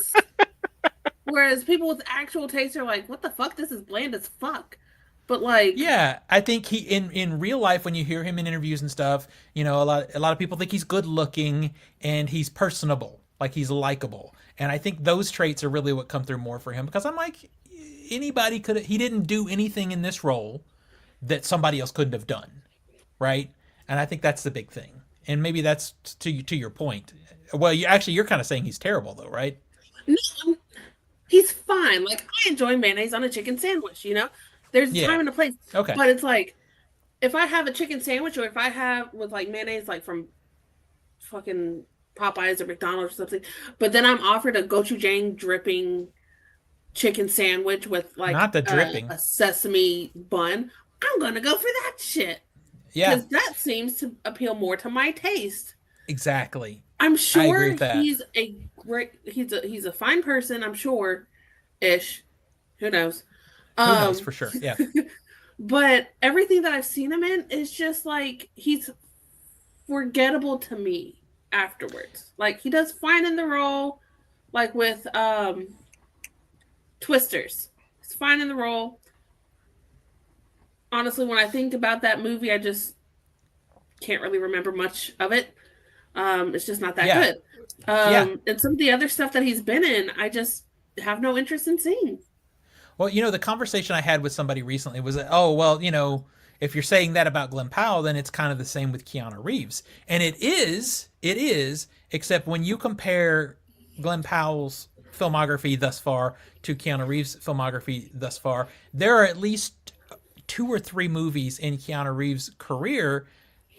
Whereas people with actual taste are like, "What the fuck? This is bland as fuck." But like, Yeah, I think he in real life when you hear him in interviews and stuff, a lot of people think he's good looking and he's personable, like he's likable. And I think those traits are really what come through more for him because I'm like anybody could he didn't do anything in this role that somebody else couldn't have done, right? And I think that's the big thing. And maybe that's to your point. Well, you're kind of saying he's terrible though, right? no, he's fine. Like I enjoy mayonnaise on a chicken sandwich. There's a Yeah. time and a place. Okay. But it's like, if I have a chicken sandwich or if I have with like mayonnaise, like from fucking Popeyes or McDonald's or something, but then I'm offered a gochujang dripping chicken sandwich with like Not the dripping. a sesame bun, I'm gonna go for that shit Yeah, because that seems to appeal more to my taste. exactly. I'm agree sure with that. he's a great. He's a fine person. I'm sure, ish. Who knows? Who knows for sure? Yeah. But everything that I've seen him in is just like he's forgettable to me. afterwards. Like he does fine in the role, like with Twisters. He's fine in the role. Honestly, when I think about that movie, I just can't really remember much of it. It's just not that Yeah. good. Yeah. And some of the other stuff that he's been in, I just have no interest in seeing. Well, the conversation I had with somebody recently was that, oh, well, if you're saying that about Glenn Powell, then it's kind of the same with Keanu Reeves. And it is, except when you compare Glenn Powell's filmography thus far to Keanu Reeves' filmography thus far, there are at least 2 or 3 movies in Keanu Reeves' career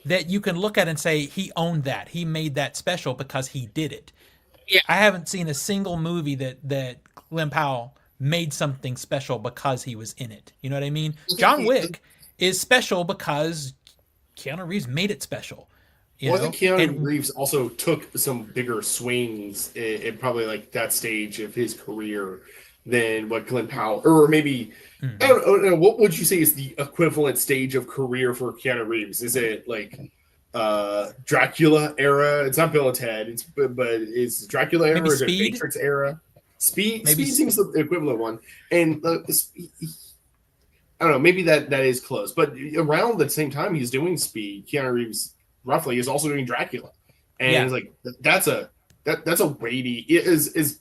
that you can look at and say he owned that. He made that special because he did it. Yeah. I haven't seen a single movie that Glenn Powell made something special because he was in it. You know what I mean? John Wick is special because Keanu Reeves made it special. I think Keanu Reeves also took some bigger swings in probably like that stage of his career than what Glenn Powell, or maybe, I don't know, what would you say is the equivalent stage of career for Keanu Reeves? Is it like Dracula era? It's not Bill and Ted, but is Dracula era, maybe or is it Speed? Matrix era? Speed Maybe seems the equivalent one. And I don't know, maybe that is close. But around the same time he's doing Speed, Keanu Reeves roughly is also doing Dracula. And it's like that's a weighty, it is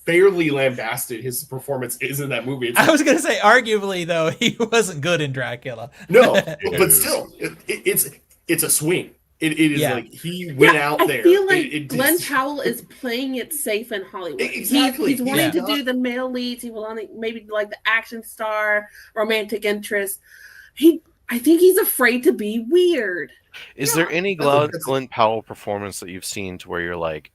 fairly lambasted. His performance is in that movie. I was gonna say, arguably though, he wasn't good in Dracula. No, but still, it's a swing. It is like he went out there. I feel like Glenn Powell is playing it safe in Hollywood. Exactly. He's wanting to do the male leads. He will only maybe like the action star, romantic interest. I think he's afraid to be weird. Is there any Glenn Powell performance that you've seen to where you're like,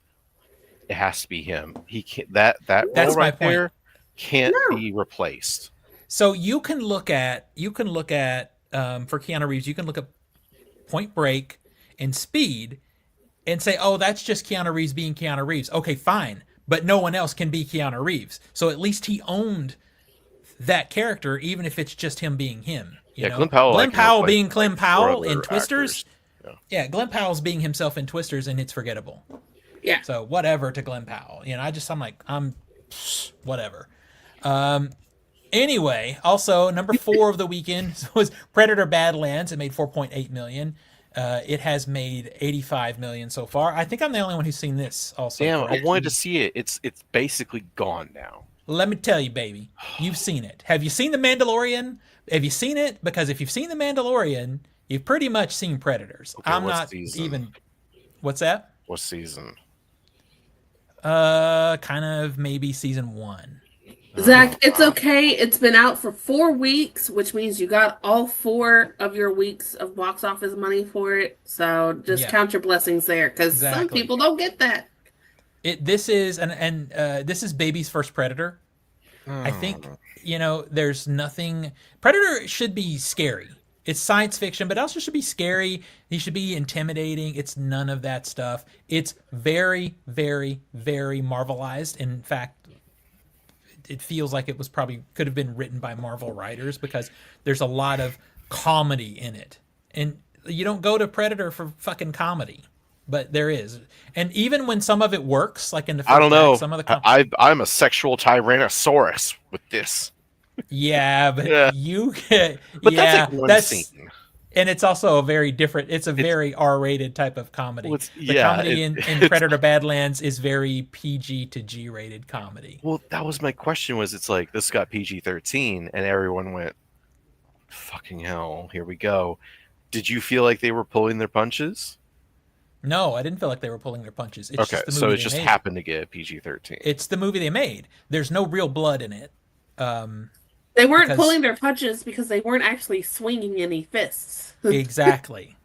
it has to be him? He can't. That That's role right my point. there can't be replaced. So you can look at for Keanu Reeves, you can look at Point Break and Speed and say, oh, that's just Keanu Reeves being Keanu Reeves. Okay, fine. But no one else can be Keanu Reeves. So at least he owned that character, even if it's just him being him. You know? Glenn Powell being Glenn Powell in Twisters. Yeah, Glenn Powell's being himself in Twisters, and it's forgettable. Yeah. So whatever to Glenn Powell. I'm whatever. Anyway, also number 4 of the weekend was Predator Badlands. It made $4.8 million. It has made $85 million so far. I think I'm the only one who's seen this. Also, damn, correct? I wanted to see it. It's basically gone now. Let me tell you, baby, you've seen it. Have you seen The Mandalorian? Have you seen it? Because if you've seen The Mandalorian, you've pretty much seen Predators. Okay, I'm what not season? even. What's that? What season? Kind of maybe season 1. Zach, it's okay. It's been out for 4 weeks, which means you got all 4 of your weeks of box office money for it. So just count your blessings there, because some people don't get that. This is this is baby's first Predator. I think there's nothing. Predator should be scary. It's science fiction, but it also should be scary. He should be intimidating. It's none of that stuff. It's very, very, very Marvelized. In fact, it feels like it was probably could have been written by Marvel writers, because there's a lot of comedy in it. And you don't go to Predator for fucking comedy, but there is. And even when some of it works, like in the first I don't know. act, some of the I'm a sexual tyrannosaurus with this. Yeah, but you get. But yeah, that's like one scene. And it's also a very different. It's a very R-rated type of comedy. Well, the comedy in Predator Badlands is very PG to G-rated comedy. Well, that was my question. Was it's like this got PG-13, and everyone went, "Fucking hell, here we go." Did you feel like they were pulling their punches? No, I didn't feel like they were pulling their punches. It's okay, just the movie so it they just made. happened to get PG-13. It's the movie they made. There's no real blood in it. They weren't pulling their punches because they weren't actually swinging any fists. Exactly.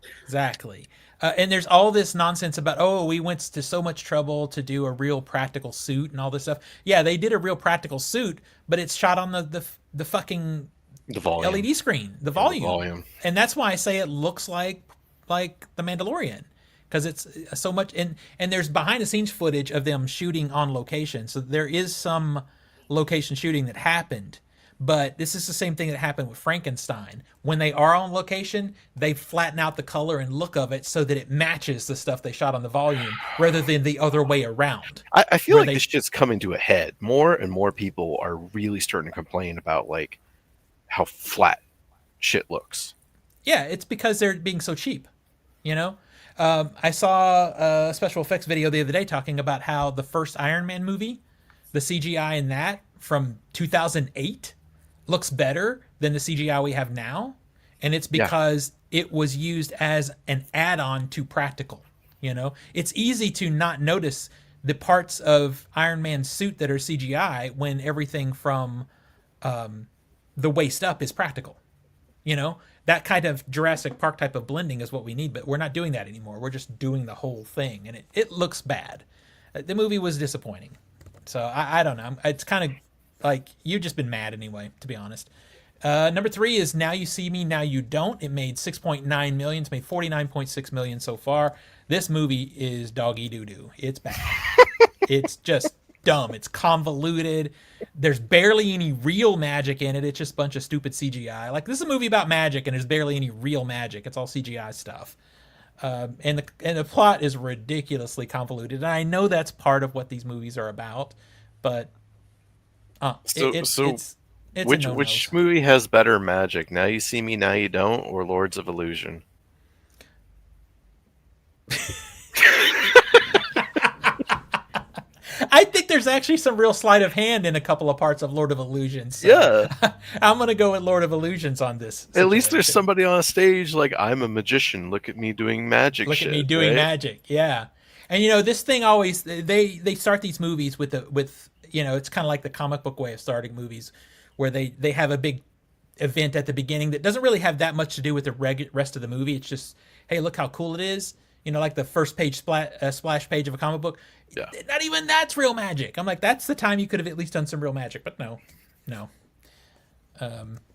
And there's all this nonsense about, oh, we went to so much trouble to do a real practical suit and all this stuff. Yeah, they did a real practical suit, but it's shot on the fucking volume. LED screen, the volume. And that's why I say it looks like The Mandalorian, because it's so much. And there's behind the scenes footage of them shooting on location, so there is some location shooting that happened. But this is the same thing that happened with Frankenstein. When they are on location, they flatten out the color and look of it so that it matches the stuff they shot on the volume, rather than the other way around. I feel where like this shit's coming to a head. More and more people are really starting to complain about like how flat shit looks. Yeah, it's because they're being so cheap. You know, I saw a special effects video the other day talking about how the first Iron Man movie, the CGI in that from 2008, looks better than the CGI we have now, and it's because it was used as an add-on to practical. You know, it's easy to not notice the parts of Iron Man's suit that are CGI when everything from the waist up is practical. You know, that kind of Jurassic Park type of blending is what we need, but we're not doing that anymore. We're just doing the whole thing, and it looks bad. The movie was disappointing. So I don't know. It's kind of like you've just been mad anyway, to be honest. Number 3 is Now You See Me, Now You Don't. It made 6.9 million. It's made 49.6 million so far. This movie is doggy doo-doo. It's bad. It's just dumb. It's convoluted. There's barely any real magic in it. It's just a bunch of stupid CGI. Like, this is a movie about magic, and there's barely any real magic. It's all CGI stuff. And the plot is ridiculously convoluted. And I know that's part of what these movies are about, but it's which movie has better magic? Now You See Me, Now You Don't, or Lords of Illusion? I think there's actually some real sleight of hand in a couple of parts of Lord of Illusions. So Yeah. I'm going to go with Lord of Illusions on this situation. At least there's somebody on a stage like, I'm a magician. Look at me doing magic Look shit. at me doing right? magic. Yeah. And, you know, this thing always, they start these movies with, you know, it's kind of like the comic book way of starting movies, where they have a big event at the beginning that doesn't really have that much to do with the rest of the movie. It's just, hey, look how cool it is. You know, like the first page splash page of a comic book. Yeah. Not even that's real magic. I'm like, that's the time you could have at least done some real magic, but no.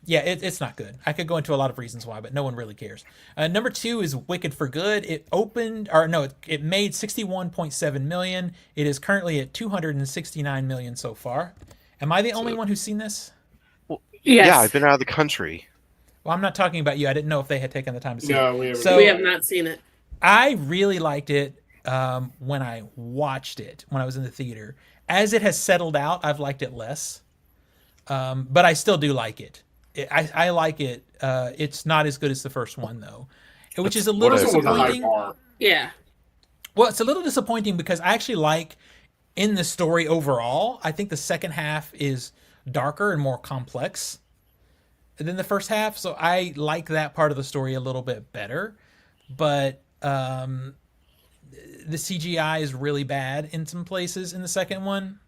Yeah, it's not good. I could go into a lot of reasons why, but no one really cares. Number 2 is Wicked for Good. It made 61.7 million. It is currently at 269 million so far. Am I the only one who's seen this? Well, Yes. Yeah, I've been out of the country. Well, I'm not talking about you. I didn't know if they had taken the time to see it. No, we haven't. So We have not seen it. I really liked it when I watched it, when I was in the theater. As it has settled out, I've liked it less. But I still do like it. I like it. It's not as good as the first one, though, which is a little Also with a high disappointing. bar. Yeah. Well, it's a little disappointing because I actually like, in the story overall, I think the second half is darker and more complex than the first half. So I like that part of the story a little bit better. But the CGI is really bad in some places in the second one,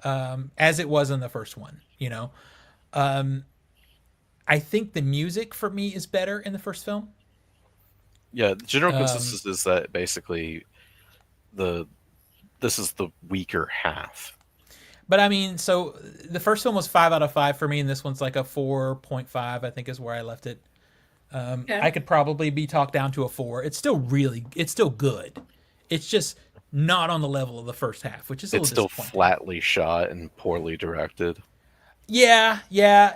as it was in the first one, you know. I think the music for me is better in the first film. Yeah, the general consensus is that basically this is the weaker half. But I mean, so the first film was 5 out of 5 for me, and this one's like a 4.5, I think is where I left it. I could probably be talked down to a 4. It's still good. It's just not on the level of the first half, which is a It's little still disappointing. flatly shot and poorly directed. Yeah,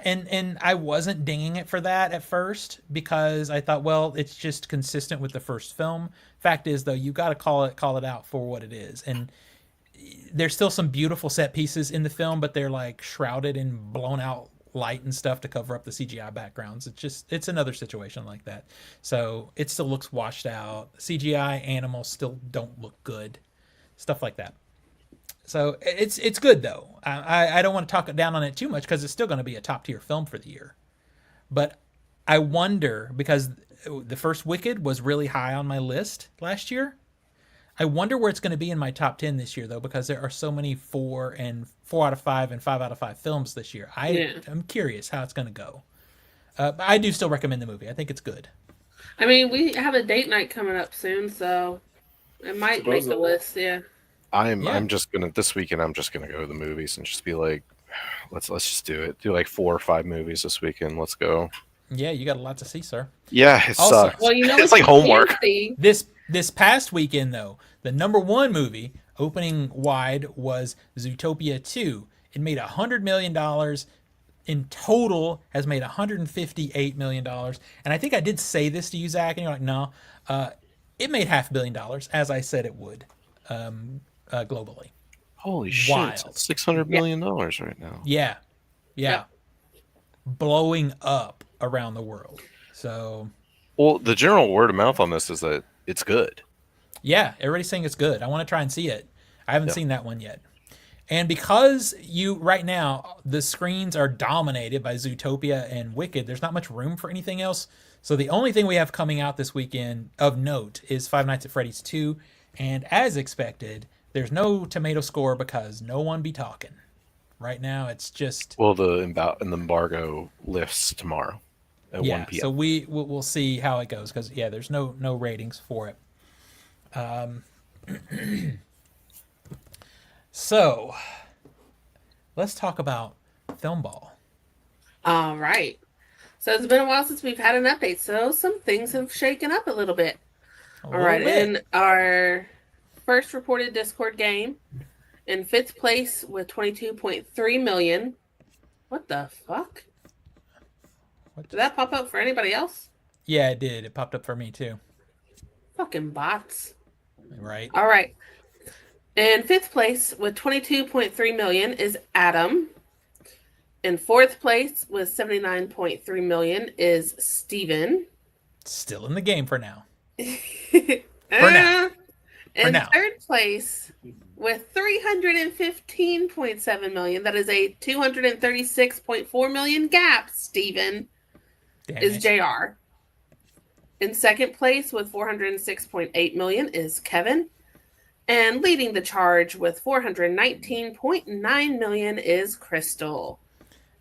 and I wasn't dinging it for that at first because I thought, well, it's just consistent with the first film. Fact is, though, you got to call it out for what it is, and there's still some beautiful set pieces in the film, but they're like shrouded in blown out light and stuff to cover up the CGI backgrounds. It's another situation like that. So it still looks washed out. CGI animals still don't look good. Stuff like that. So it's good though. I don't want to talk it down on it too much because it's still going to be a top tier film for the year. But I wonder, because the first Wicked was really high on my list last year. I wonder where it's going to be in my top 10 this year, though, because there are so many 4 out of 5 and 5 out of 5 films this year. I'm curious how it's going to go. But I do still recommend the movie. I think it's good. I mean, we have a date night coming up soon, so it might make the list. Yeah. I'm just gonna this weekend. I'm just gonna go to the movies and just be like, let's just do it. Do like 4 or 5 movies this weekend. Let's go. Yeah, you got a lot to see, sir. Yeah, it sucks. Well, you know, it's like homework. This past weekend, though, the number 1 movie opening wide was Zootopia 2. It made $100 million in total has made $158 million. And I think I did say this to you, Zach, and you're like, no. It made $500 million, as I said it would, globally. Holy shit! It's Wild. at $600 Yeah. million right now. Yeah. Yeah. Yep. Blowing up around the world. So, Well, the general word of mouth on this is that it's good. yeah, everybody's saying it's good. I want to try and see it. I haven't Yeah. seen that one yet. And because right now, the screens are dominated by Zootopia and Wicked, there's not much room for anything else. So the only thing we have coming out this weekend of note is Five Nights at Freddy's 2. And as expected, there's no tomato score because no one be talking. Right now, it's just... Well, the embargo lifts tomorrow at 1 p.m. So we'll see how it goes because, yeah, there's no ratings for it. So, let's talk about Film Ball. All right. So it's been a while since we've had an update. So some things have shaken up a little bit. All right. In our first reported Discord game, in 5th place with 22.3 million. What the fuck? Did that pop up for anybody else? Yeah, it did. It popped up for me too. Fucking bots. Right. All right. In 5th place with 22.3 million is Adam. In 4th place with 79.3 million is Steven. Still in the game for now. For now. In 3rd place with 315.7 million, that is a 236.4 million gap, Steven, is JR. In 2nd place with 406.8 million is Kevin. And leading the charge with 419.9 million is Crystal.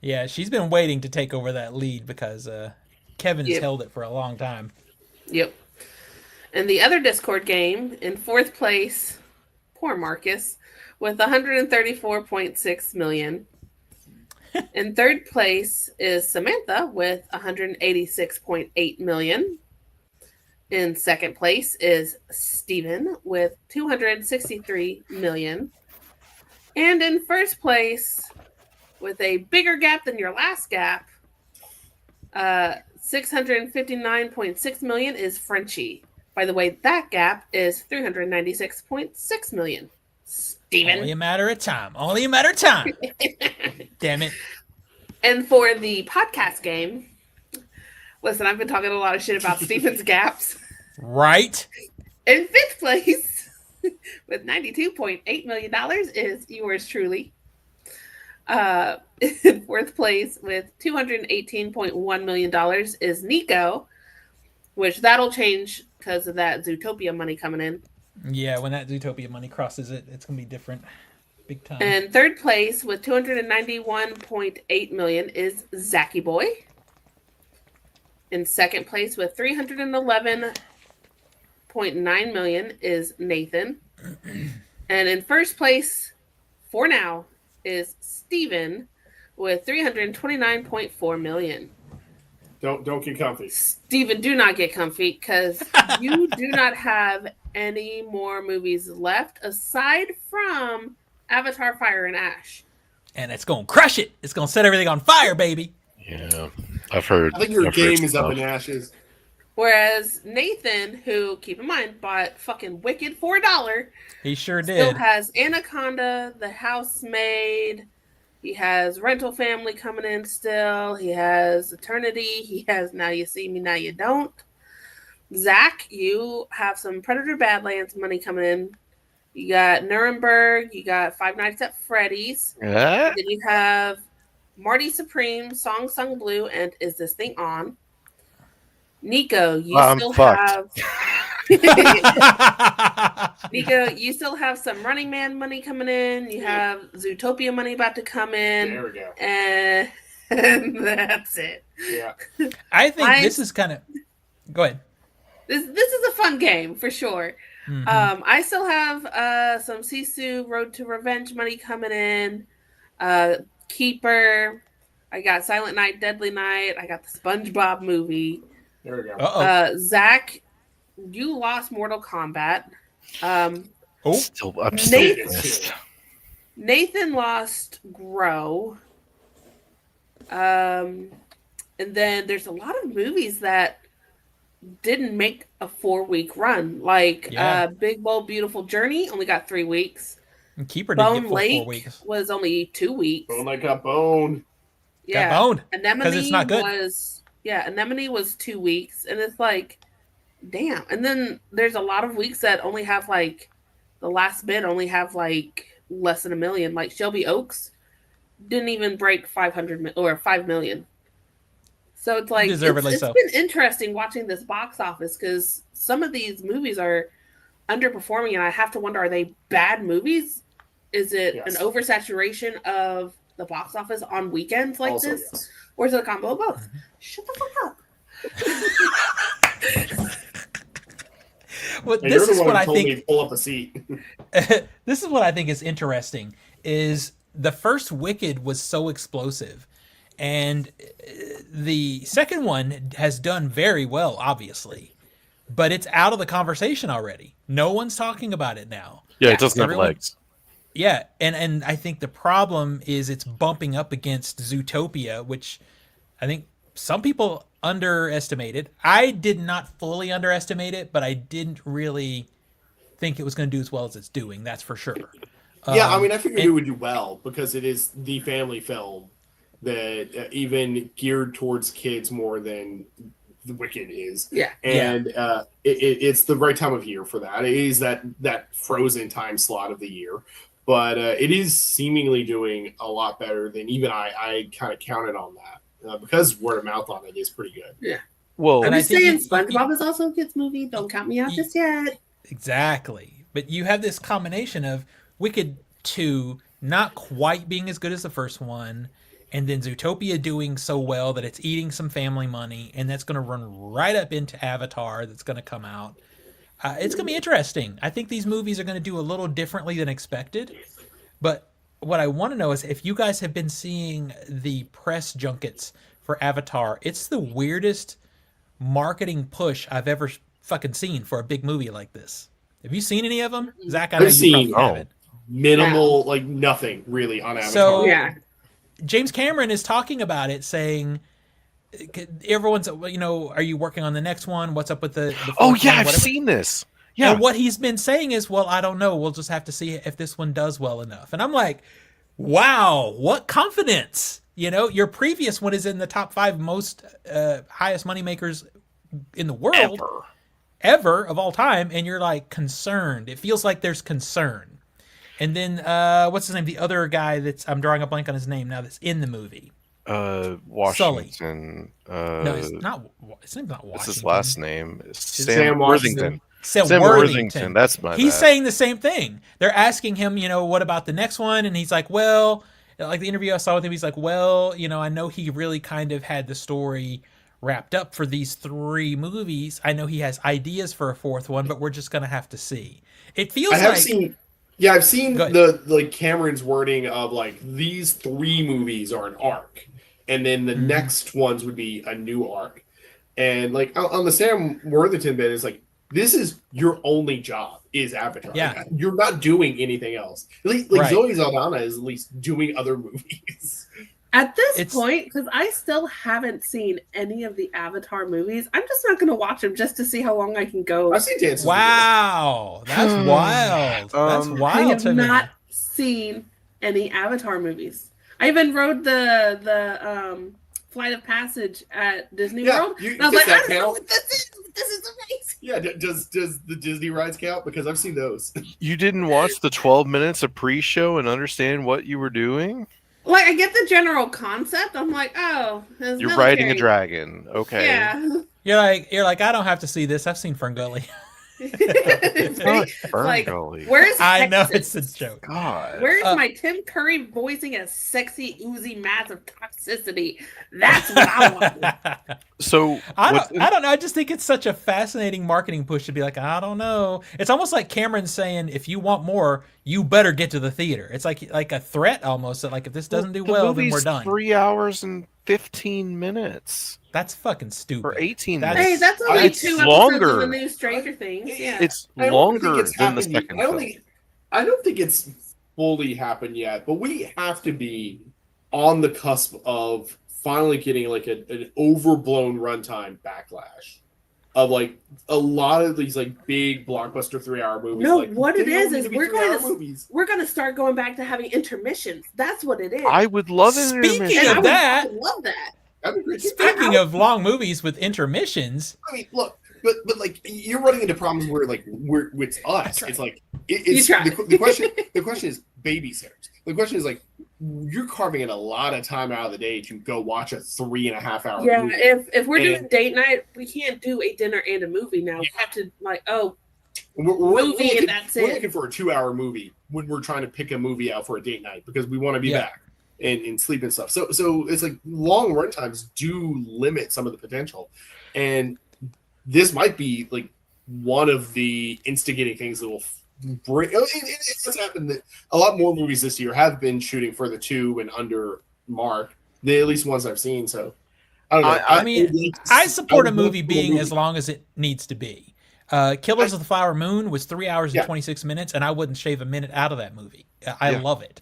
Yeah, she's been waiting to take over that lead because Kevin has held it for a long time. Yep. And the other Discord game, in 4th place, poor Marcus, with 134.6 million. In 3rd place is Samantha with 186.8 million. In 2nd place is Steven with 263 million. And in 1st place, with a bigger gap than your last gap, 659.6 million is Frenchie. By the way, that gap is 396.6 million. Steven. Only a matter of time. Only a matter of time. Damn it. And for the podcast game, listen, I've been talking a lot of shit about Steven's gaps. Right. In 5th place, with $92.8 million, is yours truly. In 4th place, with $218.1 million, is Nico, which that'll change because of that Zootopia money coming in. Yeah, when that Zootopia money crosses it, it's going to be different. Big time. And 3rd place, with $291.8 million, is Zachy Boy. In 2nd place, with $311.9 million, is Nathan. And in 1st place, for now, is Steven with $329.4 million. Don't get comfy. Steven, do not get comfy because you do not have any more movies left aside from Avatar Fire and Ash. And it's going to crush it. It's going to set everything on fire, baby. Yeah, I've heard. I think your I've heard game is up stuff. in ashes. Whereas Nathan, who, keep in mind, bought fucking Wicked for $1, He sure still did. has Anaconda, The Housemaid. He has Rental Family coming in still. He has Eternity. He has Now You See Me, Now You Don't. Zach, you have some Predator Badlands money coming in. You got Nuremberg. You got Five Nights at Freddy's. Yeah? Then you have Marty Supreme, Song Sung Blue, and Is This Thing On? Nico, you I'm still fucked. have... Nico, you still have some Running Man money coming in. You have Zootopia money about to come in. There we go. And that's it. Yeah. I think this is kind of... Go ahead. This is a fun game, for sure. Mm-hmm. I still have some Sisu Road to Revenge money coming in. Keeper. I got Silent Night, Deadly Night. I got the SpongeBob movie. There we go. Uh-oh. Zach, you lost Mortal Kombat. I'm still Nathan- pissed. Nathan lost Grow. And then there's a lot of movies that didn't make a 4-week run. Like Big Bold Beautiful Journey only got 3 weeks. And Keeper didn't get Bone full 4 Lake weeks. was only 2 weeks. Bone like got boned. Got Yeah. boned because it's not good. Anemone was 2 weeks, and it's like, damn. And then there's a lot of weeks that only have like the last bit only have like less than 1 million. Like Shelby Oaks didn't even break 500 or 5 million. So it's like it's been interesting watching this box office because some of these movies are underperforming, and I have to wonder: are they bad movies? Is it an oversaturation of the box office on weekends like this, or is it a combo of both? Shut the fuck up. Well, this is what I think. Pull up a seat. This is what I think is interesting. Is the first Wicked was so explosive. And the second one has done very well, obviously, but it's out of the conversation already. No one's talking about it now. Yeah, it doesn't have legs. Yeah, and I think the problem is it's bumping up against Zootopia, which I think some people underestimated. I did not fully underestimate it, but I didn't really think it was going to do as well as it's doing. That's for sure. Yeah, I mean, I figured it would do well because it is the family film that even geared towards kids more than The Wicked is. Yeah. And it's the right time of year for that. It is that frozen time slot of the year. But it is seemingly doing a lot better than even I kind of counted on that. Because word of mouth on it is pretty good. Yeah. Well, I'm just saying SpongeBob is also a kids movie. Don't count me out just yet. Exactly. But you have this combination of Wicked 2 not quite being as good as the first one, and then Zootopia doing so well that it's eating some family money, and that's going to run right up into Avatar that's going to come out. It's going to be interesting. I think these movies are going to do a little differently than expected. But what I want to know is if you guys have been seeing the press junkets for Avatar, it's the weirdest marketing push I've ever fucking seen for a big movie like this. Have you seen any of them? Zach, I know you probably haven't. Minimal, like nothing really on Avatar. So, yeah. James Cameron is talking about it, saying, everyone's, are you working on the next one? What's up with the I've seen this. Yeah. And what he's been saying is, well, I don't know. We'll just have to see if this one does well enough. And I'm like, wow, what confidence. Your previous one is in the top 5 most highest moneymakers in the world ever of all time. And you're like concerned. It feels like there's concern. And then, what's his name? The other guy I'm drawing a blank on his name now that's in the movie. Washington. No, it's not. His name's not Washington. It's his last name. Sam Worthington. Sam Worthington. That's my He's bad. saying the same thing. They're asking him, what about the next one? And he's like, well, like the interview I saw with him, he's like, well, I know he really kind of had the story wrapped up for these 3 movies. I know he has ideas for a 4th one, but we're just going to have to see. It feels I've seen the Cameron's wording of like these 3 movies are an arc, and then the next ones would be a new arc. And like on the Sam Worthington bit, it's like this is your only job is Avatar. Yeah, like, you're not doing anything else. At least Zoe Saldana is at least doing other movies. At this point, because I still haven't seen any of the Avatar movies, I'm just not going to watch them just to see how long I can go. I've seen Dances. Wow, that's wild. That's wild. I have not seen any Avatar movies. I even rode the Flight of Passage at Disney World. I was like, I don't know what this is. This is amazing. Yeah, does the Disney rides count? Because I've seen those. You didn't watch the 12 minutes of pre-show and understand what you were doing? Like, I get the general concept. I'm like, oh, you're riding a dragon. Okay. Yeah. You're like, I don't have to see this. I've seen Ferngully. Like, where's Texas? I know it's a joke. God. Where's my Tim Curry voicing a sexy, oozy mass of toxicity? That's what I want. So I don't know. I just think it's such a fascinating marketing push to be like, I don't know. It's almost like Cameron saying, if you want more, you better get to the theater. It's like a threat almost. That like if this doesn't do well, then we're done. 3 hours and 15 minutes. That's fucking stupid. For 18 minutes. Hey, that's only 2 episodes of the new Stranger Things. Yeah. It's longer than the second film. I don't think it's fully happened yet, but we have to be on the cusp of finally getting like an overblown runtime backlash of like a lot of these like big blockbuster 3-hour movies. No, like, what it they don't is need to be we're 3-hour going movies. we're going to start going back to having intermissions. That's what it is. I would love an Speaking intermission. of I that, would love that. That'd be great. speaking of long movies with intermissions, I mean, look, but like you're running into problems where like it's us. It's like it's You tried. the question. The question is babysitters. The question is like you're carving in a lot of time out of the day to go watch a 3.5-hour Yeah, movie. if we're And- doing date night, we can't do a dinner and a movie now. We have to like, We're movie looking, and that's we're it. looking for a 2-hour movie when we're trying to pick a movie out for a date night because we want to be Yeah. back and sleep and stuff. So it's like long run times do limit some of the potential, and this might be like one of the instigating things that will bring. It's happened that a lot more movies this year have been shooting for the 2 and under mark. At least ones I've seen. So I don't know. I mean, I support a would love movie for being as long as it needs to be. Killers of the Flower Moon was 3 hours and Yeah. 26 minutes, and I wouldn't shave a minute out of that movie. I Yeah. love it.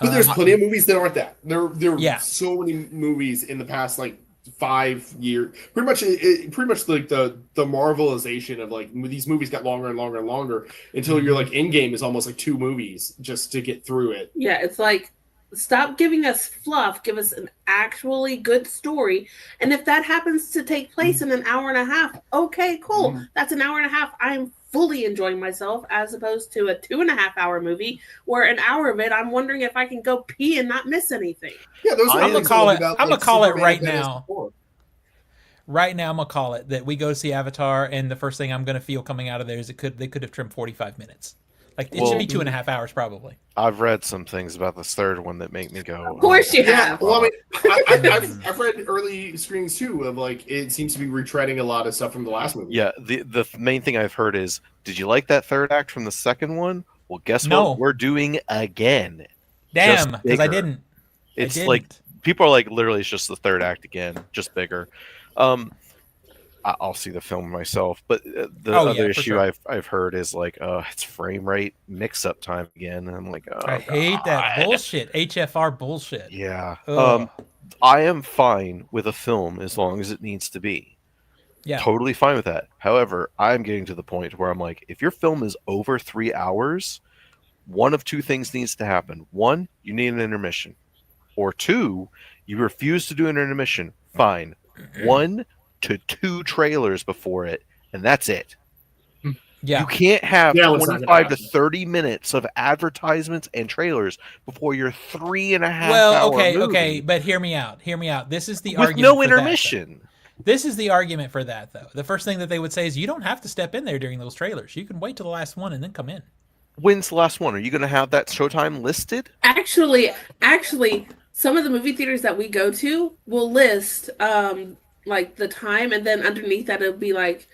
But there's plenty of movies that aren't that. There Yeah. are so many movies in the past like 5 years. Pretty much like the Marvelization of like these movies got longer and longer and longer until you're like Endgame is almost like 2 movies just to get through it. Yeah, it's like stop giving us fluff, give us an actually good story. And if that happens to take place in an hour and a half, okay, cool. Mhm. That's an hour and a half. I'm fully enjoying myself as opposed to a 2.5-hour movie where an hour of it I'm wondering if I can go pee and not miss anything. Yeah, those are I'm the gonna things call I it- love about, I'm like, gonna call it Superman right and Fantastic now. Four. Right now, I'm gonna call it that we go to see Avatar, and the first thing I'm gonna feel coming out of there is they could have trimmed 45 minutes. Like it should Well- be 2.5 hours probably. I've read some things about this third one that make me go. Of course you Yeah, have. well, I mean, I've read early screenings too of like it seems to be retreading a lot of stuff from the last movie. Yeah, the main thing I've heard is, did you like that third act from the second one? Well, guess No. what? We're doing again. Damn, because I bigger. didn't. It's didn't. like people are like literally it's just the third act again, just bigger. I'll see the film myself, but the Oh, other yeah, for issue sure. I've heard is like, it's frame rate mix up time again. And I'm like, oh, I hate that God. bullshit. HFR bullshit. Yeah. Ugh. I am fine with a film as long as it needs to be. Yeah. Totally fine with that. However, I'm getting to the point where I'm like, if your film is over 3 hours, one of 2 things needs to happen. 1, you need an intermission. Or 2, you refuse to do an intermission. Fine. 1 to 2 trailers before it, and that's it. Yeah. You can't have Yeah, it's not gonna 25 to happen. 30 minutes of advertisements and trailers before your 3.5 Well, hour okay, movie okay, but hear me out. Hear me out. This is the with argument no for that, though. intermission. This is the argument for that, though. The first thing that they would say is you don't have to step in there during those trailers. You can wait till the last one and then come in. When's the last one? Are you going to have that showtime listed? Actually, some of the movie theaters that we go to will list like the time, and then underneath that it'll be like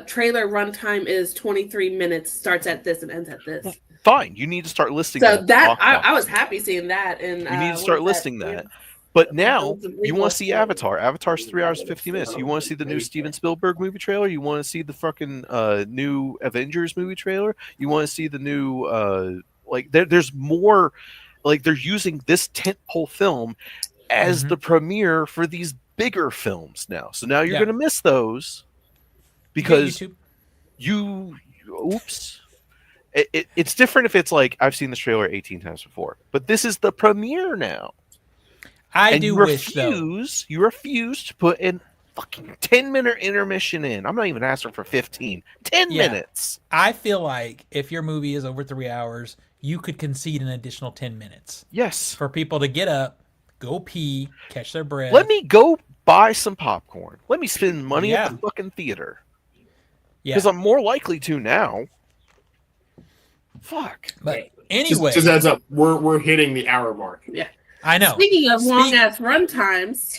trailer runtime is 23 minutes, starts at this and ends at this. Fine. You need to start listing So that. that off I was boxes. happy seeing that, and You need to what start was listing that. But now you want to see Avatar. Avatar's 3 hours 50 minutes. You want to see the new Steven Spielberg movie trailer. You want to see the fucking new Avengers movie trailer. You want to see the new there's more. Like they're using this tentpole film as the premiere for these bigger films now. So now you're Yeah. going to miss those You get because YouTube. oops. It's different if it's like I've seen this trailer 18 times before, but this is the premiere now. I And do you wish, though. you refuse to put in fucking 10-minute intermission in. I'm not even asking for 15. 10 Yeah. minutes. I feel like if your movie is over 3 hours, you could concede an additional 10 minutes Yes. for people to get up, go pee, catch their breath. Let me go buy some popcorn. Let me spend money Yeah. at the fucking theater. Yeah. Because I'm more likely to now. Fuck. But anyway, Just heads up, we're hitting the hour mark. Yeah. I know. Speaking of long ass run times,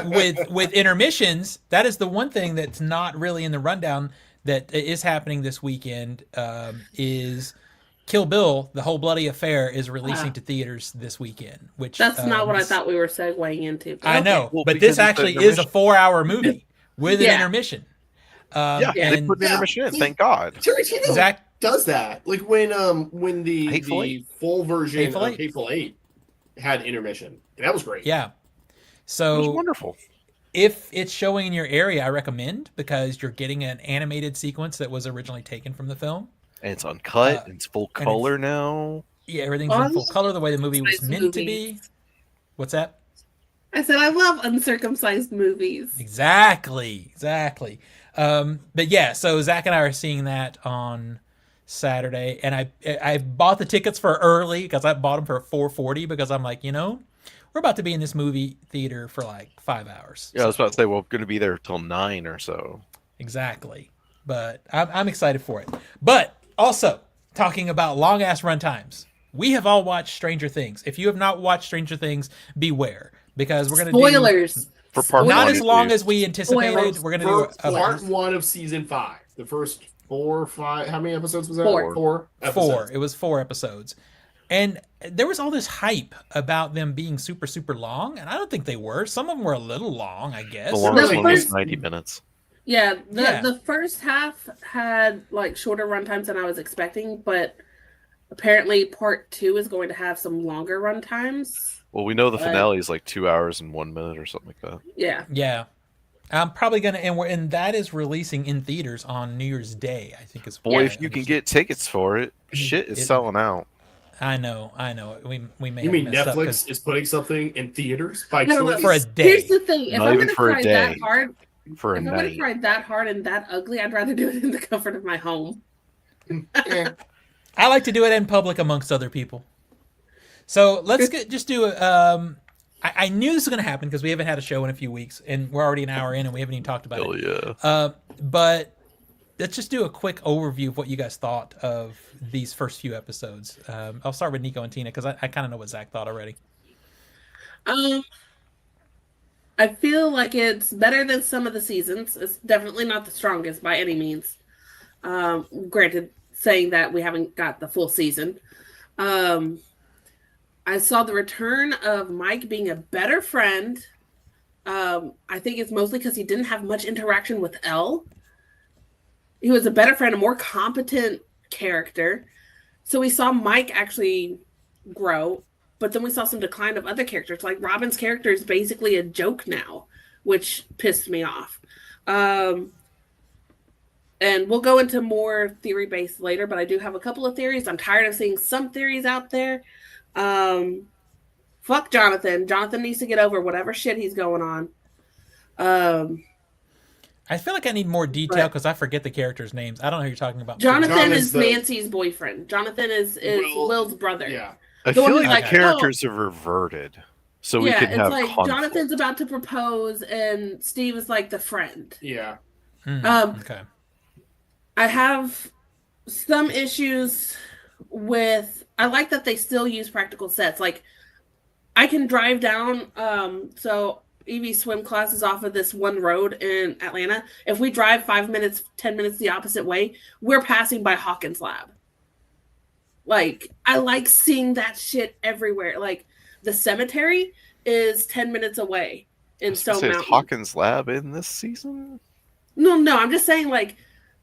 with intermissions, that is the one thing that's not really in the rundown that is happening this weekend. Is Kill Bill: The Whole Bloody Affair is releasing to theaters this weekend, which that's not what I is- thought we were segueing into. but I okay. know, Well, but because this it's an actually is a intermission. 4-hour movie with an Yeah. intermission. Yeah, they and put an intermission in. Thank God. Tarantino Zach, does that. Like when the Hateful Eight? full version Hateful of Eight. Hateful Eight had intermission. And that was great. yeah. It was So wonderful. if it's showing in your area, I recommend, because you're getting an animated sequence that was originally taken from the film. And it's uncut. And it's full and it's- color now. Yeah, everything's in On full color the way the movie was uncircumcised meant to movies. be. What's that? I said I love uncircumcised movies. Exactly. But yeah, so Zach and I are seeing that on Saturday, and I bought the tickets for early because I bought them for $4.40 because I'm like, we're about to be in this movie theater for like 5 hours. Yeah, I was about to say, well, we're going to be there till 9 or so. Exactly. But I'm excited for it. But also, talking about long ass run times, we have all watched Stranger Things. If you have not watched Stranger Things, beware, because we're going to do Spoilers. For part not one, as at long least. as we anticipated. Spoilers. We're going to do part 1 of season 5. The first 4 or 5. How many episodes was that? 4. 4 episodes. 4. It was 4 episodes. And there was all this hype about them being super, super long, and I don't think they were. Some of them were a little long, I guess. The longest The one was first- 90 minutes. Yeah, Yeah. the first half had like shorter run times than I was expecting, but apparently part 2 is going to have some longer run times. Well, we know the finale is like 2 hours and 1 minute or something like that. Yeah. Yeah. I'm probably gonna, and that is releasing in theaters on New Year's Day. I think is. Boy, if you can get tickets for it, shit is selling out. I know. We may. You have mean messed up Netflix is putting something in theaters by No, choice? for a day. Here's the thing: if Not I'm even going to for a try day. that hard, For a if I'm going to night. try that hard and that ugly, I'd rather do it in the comfort of my home. I like to do it in public amongst other people. So let's just do a. I knew this was going to happen because we haven't had a show in a few weeks, and we're already an hour in, and we haven't even talked about Hell it. yeah. But let's just do a quick overview of what you guys thought of these first few episodes. I'll start with Nico and Tina because I kind of know what Zach thought already. I feel like it's better than some of the seasons. It's definitely not the strongest by any means. Granted, saying that we haven't got the full season. I saw the return of Mike being a better friend. I think it's mostly because he didn't have much interaction with Elle. He was a better friend, a more competent character. So we saw Mike actually grow, but then we saw some decline of other characters. Like Robin's character is basically a joke now, which pissed me off. And we'll go into more theory-based later, but I do have a couple of theories. I'm tired of seeing some theories out there. Fuck Jonathan. Jonathan needs to get over whatever shit he's going on. I feel like I need more detail because I forget the characters' names. I don't know who you're talking about. Jonathan John is is the- Nancy's boyfriend. Jonathan is Lil's brother. Yeah. I the one feel who's like like, the characters have reverted. So we Yeah, can it's have like conflict. Jonathan's about to propose and Steve is like the friend. Yeah. Okay. I have some issues with. I like that they still use practical sets. Like, I can drive down. So Evie's swim class is off of this one road in Atlanta. If we drive 5 minutes, 10 minutes the opposite way, we're passing by Hawkins Lab. Like, I like seeing that shit everywhere. Like, the cemetery is 10 minutes away in Stone Is Mountain. Hawkins Lab in this season? No, I'm just saying, like,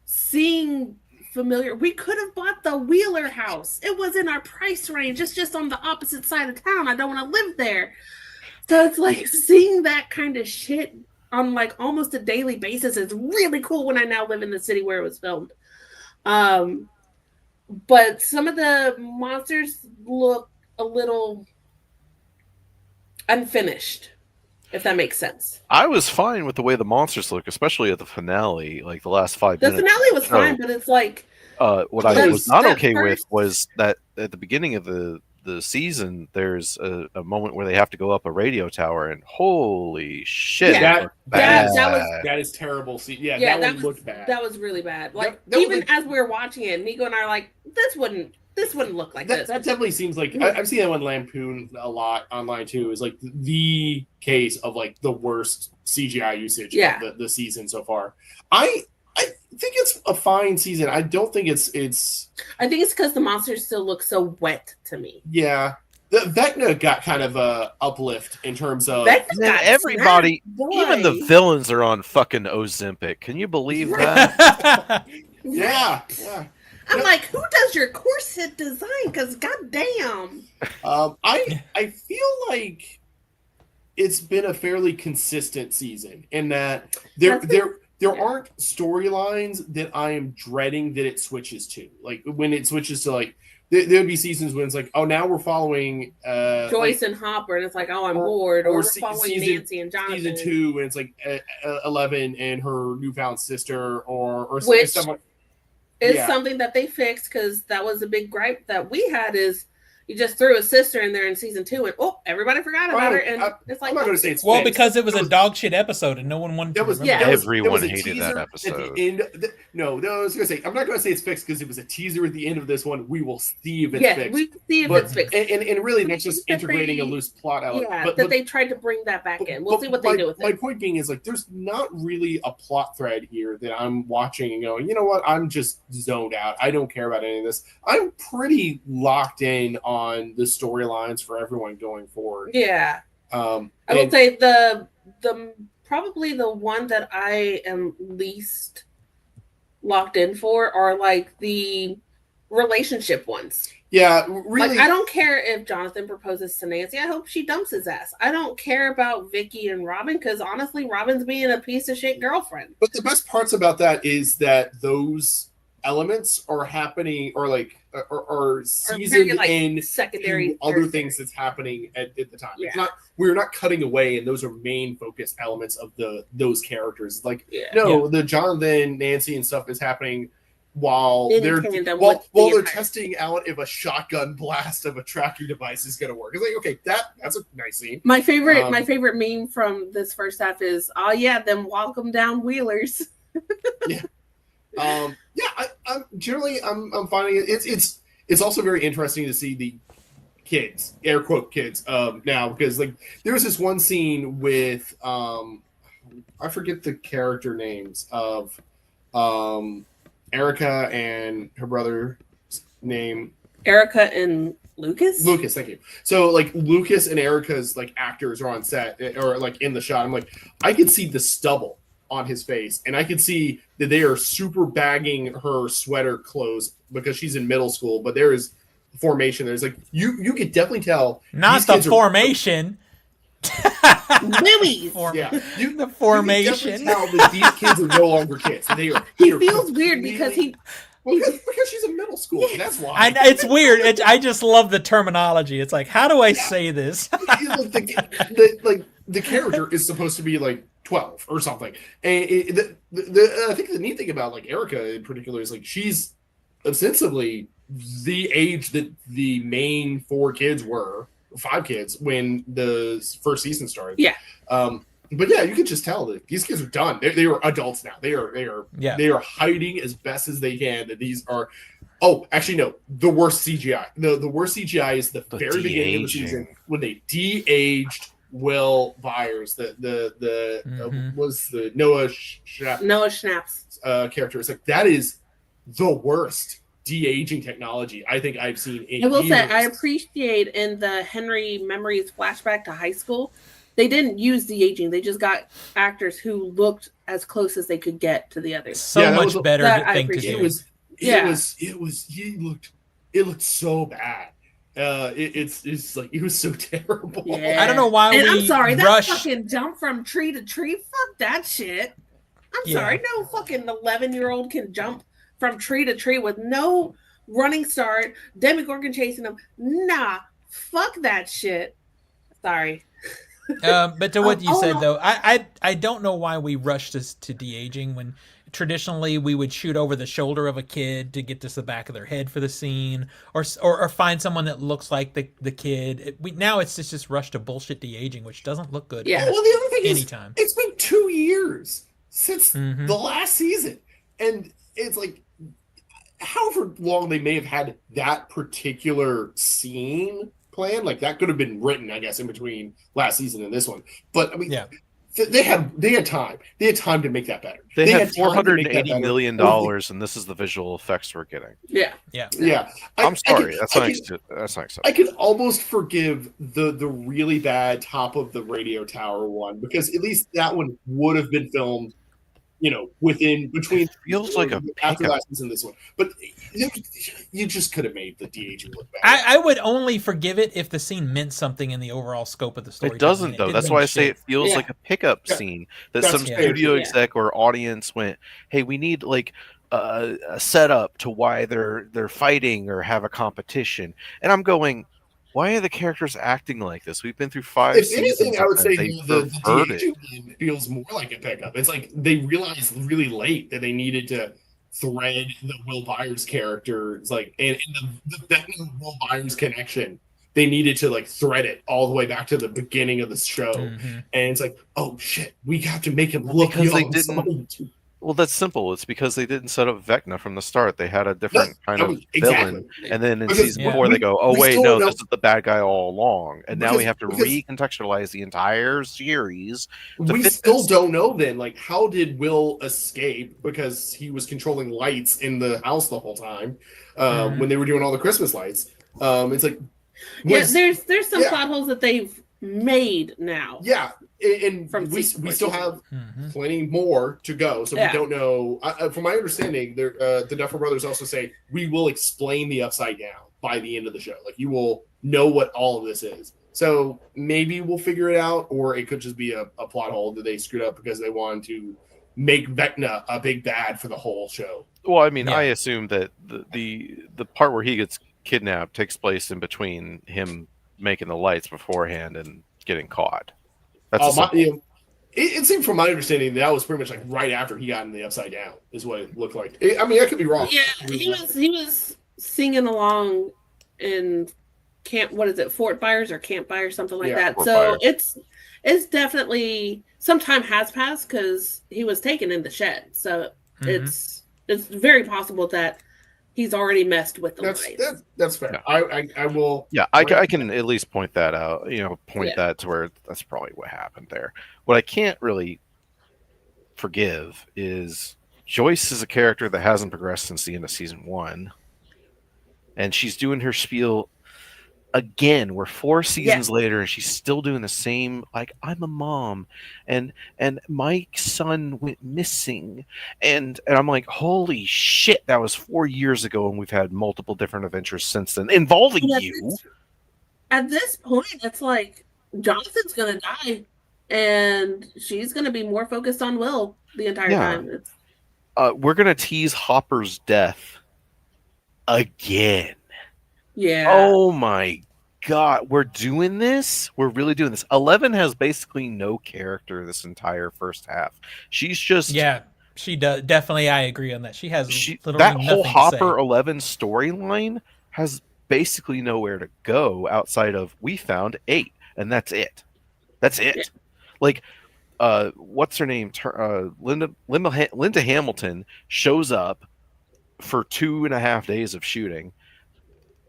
seeing familiar. We could have bought the Wheeler house. It was in our price range. It's just on the opposite side of town. I don't want to live there. So it's like seeing that kind of shit on like almost a daily basis is really cool when I now live in the city where it was filmed. But some of the monsters look a little unfinished, if that makes sense. I was fine with the way the monsters look, especially at the finale, like the last 5 The minutes. finale was fine, but it's like What I That- was not that okay with first- was that at the beginning of the season, there's a moment where they have to go up a radio tower, and holy shit, Yeah, it looked that bad. was- That is terrible. See, yeah, that that one was looked bad. that was really bad. Like That was even like- as we were watching it, Nico and I are like, this wouldn't look like That this. definitely seems like I've seen that one lampooned a lot online too. Is like the case of like the worst CGI usage Yeah. of the season so far. I think it's a fine season. I don't think it's I think it's because the monsters still look so wet to me. yeah. The Vecna got kind of a uplift in terms of Vecna And then got everybody, snapped, even the boy. villains are on fucking Ozempic. Can you believe that? yeah. I'm like, who does your corset design? Because goddamn, I feel like it's been a fairly consistent season in that there aren't storylines that I am dreading that it switches to. Like when it switches to like there'd be seasons when it's like, oh, now we're following Joyce and Hopper, and it's like, oh, I'm bored. Or we're following Nancy and Jonathan. Season 2, and it's like 11 and her newfound sister, or which someone. It's something that they fixed, because that was a big gripe that we had, is you just threw a sister in there in season 2 and everybody forgot about her. And it's like, I'm not going to say it's fixed. Because it was a dog shit episode and no one wanted to remember. Everyone hated that episode. At the end, I was going to say, I'm not going to say it's fixed because it was a teaser at the end of this one. We will see if it's fixed. We see if it's fixed. And really, that's just integrating a loose plot element. Yeah, but they tried to bring that back in. We'll see what they do with it. My point being is, like, there's not really a plot thread here that I'm watching and going, you know what, I'm just zoned out. I don't care about any of this. I'm pretty locked in on the storylines for everyone going forward. Yeah. I will say the probably the one that I am least locked in for are like the relationship ones. Yeah, really. Like, I don't care if Jonathan proposes to Nancy. I hope she dumps his ass. I don't care about Vicky and Robin, because honestly, Robin's being a piece of shit girlfriend. But the best parts about that is that those elements are happening, or like are seasoned in secondary other things that's happening at the time. Yeah. It's not, we're not cutting away, and those are main focus elements of those characters. Like the Jonathan, Nancy, and stuff is happening while they're testing out if a shotgun blast of a tracking device is going to work. It's like, okay, that's a nice scene. My favorite meme from this first half is, oh yeah, them welcome down wheelers. Yeah. I'm generally I'm finding it. It's also very interesting to see the kids, air quote kids, now, because like there was this one scene with I forget the character names of Erica and her brother's name. Erica and Lucas? Lucas, thank you. So like Lucas and Erica's like actors are on set or like in the shot. I'm like, I could see the stubble on his face, and I could see that they are super bagging her sweater clothes because she's in middle school, but there is formation. There's like you could definitely tell. Not the formation. Movies. Yeah, the formation. You can tell that these kids are no longer kids. He feels weird because because she's in middle school. Yes. That's why. It's weird. I just love the terminology. It's like, how do I say this? the character is supposed to be like 12 or something, and I think the neat thing about like Erica in particular is like she's ostensibly the age that the main 5 kids when the first season started. Yeah. But yeah, you can just tell that these kids are done. They are adults now. They are hiding as best as they can. That these are. Oh, actually, no. The worst CGI. The worst CGI is the very beginning of the season when they de-aged Will Byers. Was the Noah Schnapp's character. It's like that is the worst de-aging technology I think I've seen in I will years. say I appreciate in the Henry Memories flashback to high school, they didn't use de-aging. They just got actors who looked as close as they could get to the others. Much better thing to do. It looked so bad. It's like it was so terrible. Yeah. I don't know why. And I'm sorry, that fucking jump from tree to tree. Fuck that shit. I'm sorry, no fucking 11-year-old can jump from tree to tree with no running start. Demogorgon chasing him. Nah, fuck that shit. Sorry. But to what you said though, I don't know why we rushed this to de-aging when traditionally we would shoot over the shoulder of a kid to get to the back of their head for the scene, or find someone that looks like the kid. Now it's just rushed to bullshit de-aging, which doesn't look good. Yeah. Well, the other thing anytime. It's been 2 years since the last season, and it's like, however long they may have had that particular scene planned, like that could have been written, I guess, in between last season and this one. But I mean, they had time. They had time to make that better. They had $480 million, and this is the visual effects we're getting. Yeah. I'm sorry. That's not acceptable. I could almost forgive the really bad top of the radio tower one, because at least that one would have been filmed within between It feels like a after pickup. last season this one. But you just could have made the de-aging look bad. I would only forgive it if the scene meant something in the overall scope of the story. It doesn't, though. That's why I say it feels Yeah. like a pickup Yeah. scene that That's some fair, studio too. exec or audience went, "Hey, we need like a setup to why they're fighting or have a competition." And I'm going, "Why are the characters acting like this? We've been through 5 If anything, seasons I of would this. say They the perverted." de-aging one feels more like a pickup. It's like they realized really late that they needed to thread the Will Byers character. It's like and the Vecna Will Byers connection. They needed to like thread it all the way back to the beginning of the show. Mm-hmm. And it's like, oh shit, we have to make him Well, look because they young. didn't- Well, that's simple. It's because they didn't set up Vecna from the start. They had a different kind That of was- exactly. villain, and then in Because season Yeah. 4 they go, "Oh we wait, still no, don't know- this is the bad guy all along." And now we Because- have to because- recontextualize the entire series. to We fit still this. don't know then, like, how did Will escape because he was controlling lights in the house the whole time when they were doing all the Christmas lights? It's like, Yeah, was- there's some yeah. plot holes that they've made now. yeah, and From we season still 14. have Mm-hmm. plenty more to go, so Yeah. we don't know. From my understanding, the Duffer Brothers also say we will explain the Upside Down by the end of the show. Like, you will know what all of this is. So maybe we'll figure it out, or it could just be a plot hole that they screwed up because they wanted to make Vecna a big bad for the whole show. Well, I mean, Yeah. I assume that the part where he gets kidnapped takes place in between him making the lights beforehand and getting caught. That's It seemed from my understanding that was pretty much like right after he got in the Upside Down is what it looked like. I mean, I could be wrong. Yeah, he was singing along in Fort Byers or Camp Byers, something like that. Fort So Byers. it's definitely some time has passed because he was taken in the shed. So it's very possible that he's already messed with the lights. That's fair. Yeah. I will. Yeah, I can at least point that out. Point Yeah. that to where that's probably what happened there. What I can't really forgive is Joyce is a character that hasn't progressed since the end of season 1, and she's doing her spiel again. We're 4 seasons later, and she's still doing the same. Like, I'm a mom, and my son went missing, and I'm like, holy shit, that was 4 years ago, and we've had multiple different adventures since then involving you. At this point, it's like Jonathan's gonna die, and she's gonna be more focused on Will the entire time. We're gonna tease Hopper's death again. Yeah. Oh my god, we're doing this? We're really doing this. 11 has basically no character this entire first half. She's just she does definitely. I agree on that. She has literally that nothing whole to Hopper say. 11 storyline has basically nowhere to go outside of we found 8, and that's it. That's it. Yeah. Like, what's her name? Linda Hamilton shows up for 2.5 days of shooting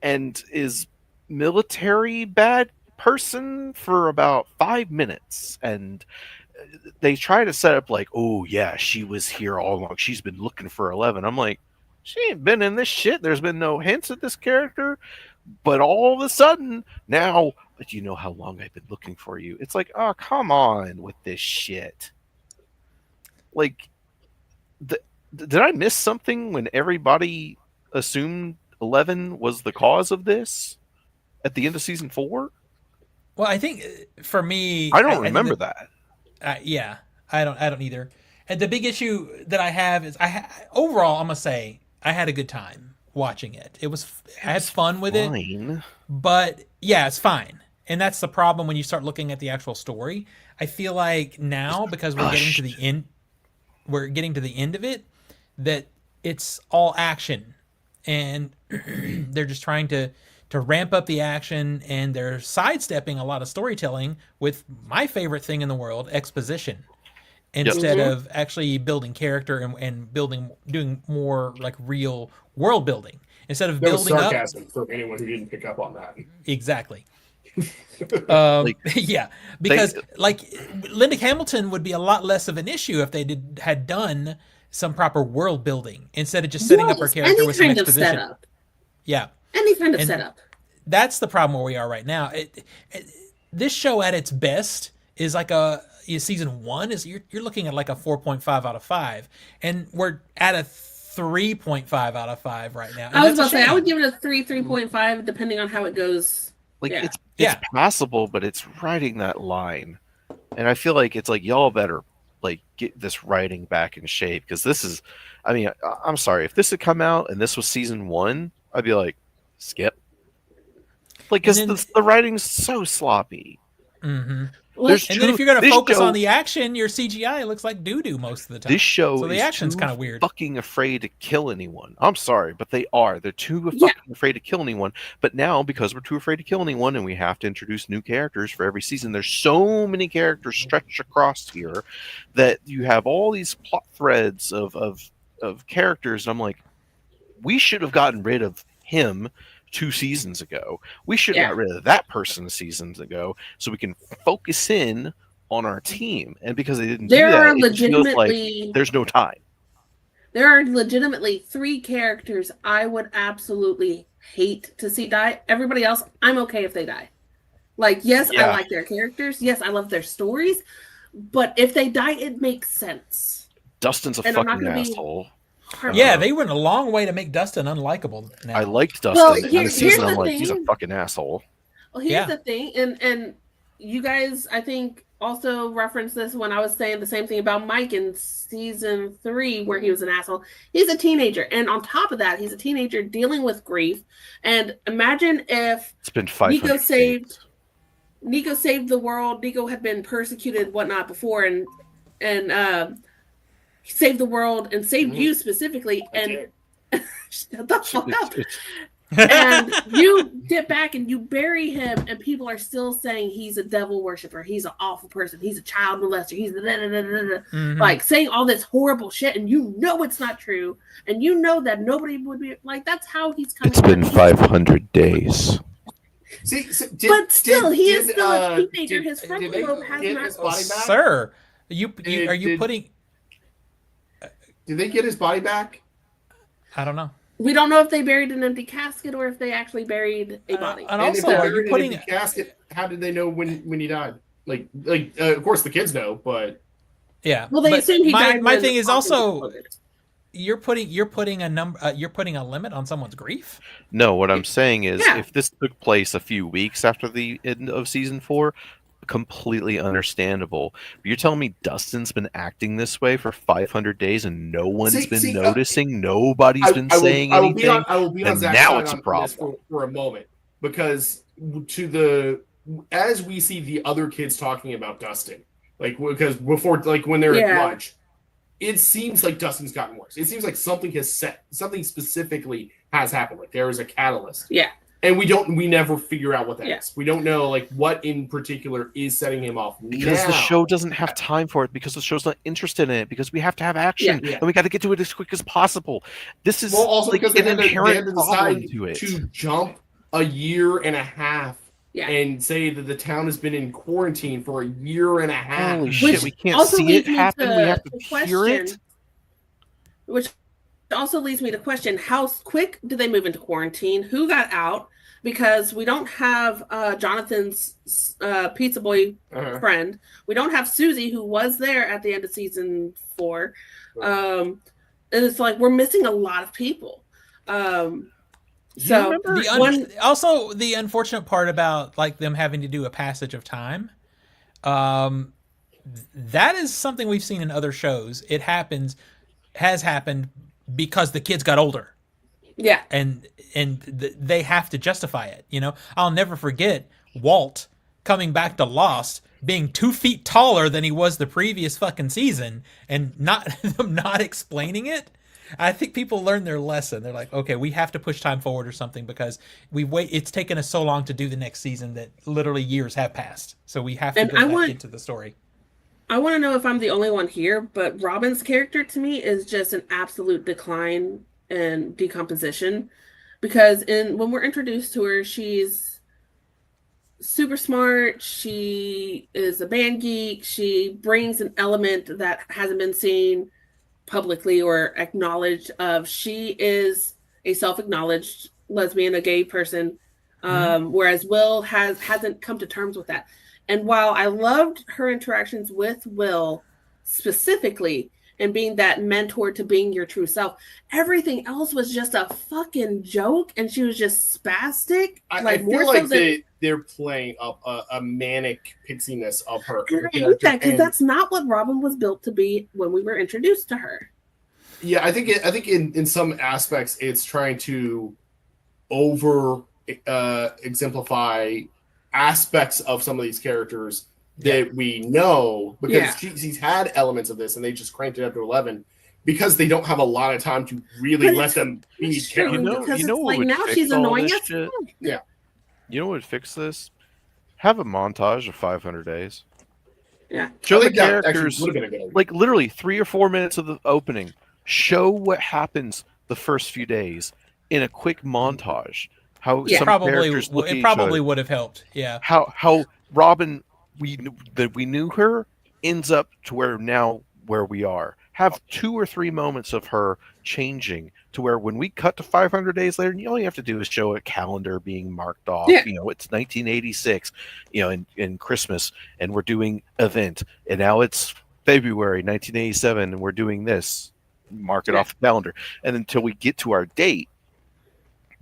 and is military bad person for about 5 minutes, and they try to set up like, oh yeah, she was here all along, she's been looking for 11. I'm like, she ain't been in this shit. There's been no hints at this character, but all of a sudden now, do you know how long I've been looking for you? It's like, oh, come on with this shit. Like, did I miss something when everybody assumed 11 was the cause of this at the end of season 4? Well, I think for me, I don't remember that. Yeah, I don't either. And the big issue that I have is overall, I'm gonna say I had a good time watching it. I had fun with it, but yeah, it's fine. And that's the problem when you start looking at the actual story. I feel like now, because we're getting to the end of it, that it's all action, and they're just trying to ramp up the action, and they're sidestepping a lot of storytelling with my favorite thing in the world, exposition, instead of actually building character and doing more like real world building. Instead of building sarcasm for anyone who didn't pick up on that. Exactly. Yeah, because Linda Hamilton would be a lot less of an issue if they had done some proper world building instead of just setting up her character with some exposition. Setup. Yeah, any kind of setup. That's the problem where we are right now. This show at its best is like season 1 is you're looking at like a 4.5 out of 5, and we're at a 3.5 out of 5 right now. And I was that's about to say I would shame. give it a 3.5, depending on how it goes. Like Yeah. it's Yeah. passable, but it's riding that line. And I feel like it's like y'all better like get this writing back in shape, because this is, I mean, I'm sorry, if this had come out and this was season 1, I'd be like, skip. Like, because And then, the writing's so sloppy. mhm. There's And then too, if you're gonna this focus show, on the action, your CGI looks like doo doo most of the time. this show So the is action's too kind of weird. fucking afraid to kill anyone. I'm sorry, but they are. They're too Yeah. fucking afraid to kill anyone. But now, because we're too afraid to kill anyone, and we have to introduce new characters for every season, there's so many characters stretched across here that you have all these plot threads of characters. And I'm like, we should have gotten rid of him 2 seasons ago. We should have Yeah. got rid of that person seasons ago, so we can focus in on our team. And because they didn't do There that, are it just feels like legitimately there's no time. 3 characters I would absolutely hate to see die. Everybody else, I'm okay if they die. Like, yes, I Yeah. like their characters. Yes, I love their stories. But if they die, it makes sense. Dustin's a And I'm not fucking gonna be asshole. Yeah, they went a long way to make Dustin unlikable now. I liked Dustin. Well, in here's this season, the I'm like, he's a thing. fucking asshole. Well, here's Yeah. the thing, and you guys, I think, also referenced this when I was saying the same thing about Mike in season 3, where he was an asshole. He's a teenager, and on top of that, he's a teenager dealing with grief. And imagine if It's been 500 Nico saved the world. Nico had been persecuted, whatnot, before, and saved the world and saved you specifically. And shut the fuck up. And you get back and you bury him, and people are still saying he's a devil worshiper, he's an awful person, he's a child molester, he's like saying all this horrible shit, and you know it's not true, and you know that nobody would be like, that's how he's coming. It's been 500 days. See, but still, he is still a teenager. His frontal lobe has not. His body back? Sir, are you putting? Did they get his body back? I don't know. We don't know if they buried an empty casket or if they actually buried a body. And And also, if they are buried you an putting? empty casket? How did they know when he died? Like, of course the kids know, but Yeah. Well, they but assume he died. My when thing is Hawkins also exploded. you're putting a number. You're putting a limit on someone's grief. No, what I'm saying is, Yeah. if this took place a few weeks after the end of season 4, completely understandable. But you're telling me Dustin's been acting this way for 500 days and no one's been noticing? Nobody's been saying anything? I will be on And Zach's now side it's a on this problem. for a moment, because as we see the other kids talking about Dustin, like, because before, like when they're at lunch, it seems like Dustin's gotten worse. It seems like something specifically has happened. Like there is a catalyst. Yeah. And we never figure out what that is. We don't know like what in particular is setting him off. Because the show doesn't have time for it, because the show's not interested in it, because we have to have action, Yeah. and we got to get to it as quick as possible. This is also like because an they had inherent to problem decide to it. to jump a year and a half Yeah. and say that the town has been in quarantine for a year and a half. Holy shit, Which we can't also see it leads me happen. We have to to hear it. question- Which also leads me to question, how quick did they move into quarantine? Who got out? Because we don't have Jonathan's pizza boy friend. We don't have Susie, who was there at the end of season 4. And it's like we're missing a lot of people. So also the unfortunate part about like them having to do a passage of time, that is something we've seen in other shows. It has happened because the kids got older. Yeah. And they have to justify it. You know, I'll never forget Walt coming back to Lost being 2 feet taller than he was the previous fucking season, and not explaining it. I think people learned their lesson. They're like, okay, we have to push time forward or something, because it's taken us so long to do the next season that literally years have passed. So we have to go back into the story. I want to know if I'm the only one here, but Robin's character to me is just an absolute decline and decomposition, because when we're introduced to her, she's super smart. She is a band geek. She brings an element that hasn't been seen publicly or acknowledged of. She is a self-acknowledged lesbian, a gay person, whereas Will hasn't come to terms with that. And while I loved her interactions with Will specifically and being that mentor to being your true self, everything else was just a fucking joke, and she was just spastic. I more feel so like than they're playing up a manic pixiness of her and I hate character, that because that's not what Robin was built to be when we were introduced to her. yeah, I think in some aspects it's trying to over exemplify aspects of some of these characters that we know because Yeah. she's had elements of this and they just cranked it up to 11 because they don't have a lot of time to really But let them be It's true, characters. because you know it's what like would now fix she's all annoying this as shit? fuck. Yeah. You know what would fix this? Have a montage of 500 days. Yeah. Show I the think that actually characters would have been a good idea. like literally 3 or 4 minutes of the opening. Show what happens the first few days in a quick montage. How Yeah. some Probably characters look at it each probably other. would have helped. Yeah. How Robin we knew her ends up to where we are. Have 2 or 3 moments of her changing to where when we cut to 500 days later, all you have to do is show a calendar being marked off. Yeah. It's 1986, in Christmas, and we're doing event, and now it's February 1987, and we're doing this. Mark it off the calendar, and until we get to our date.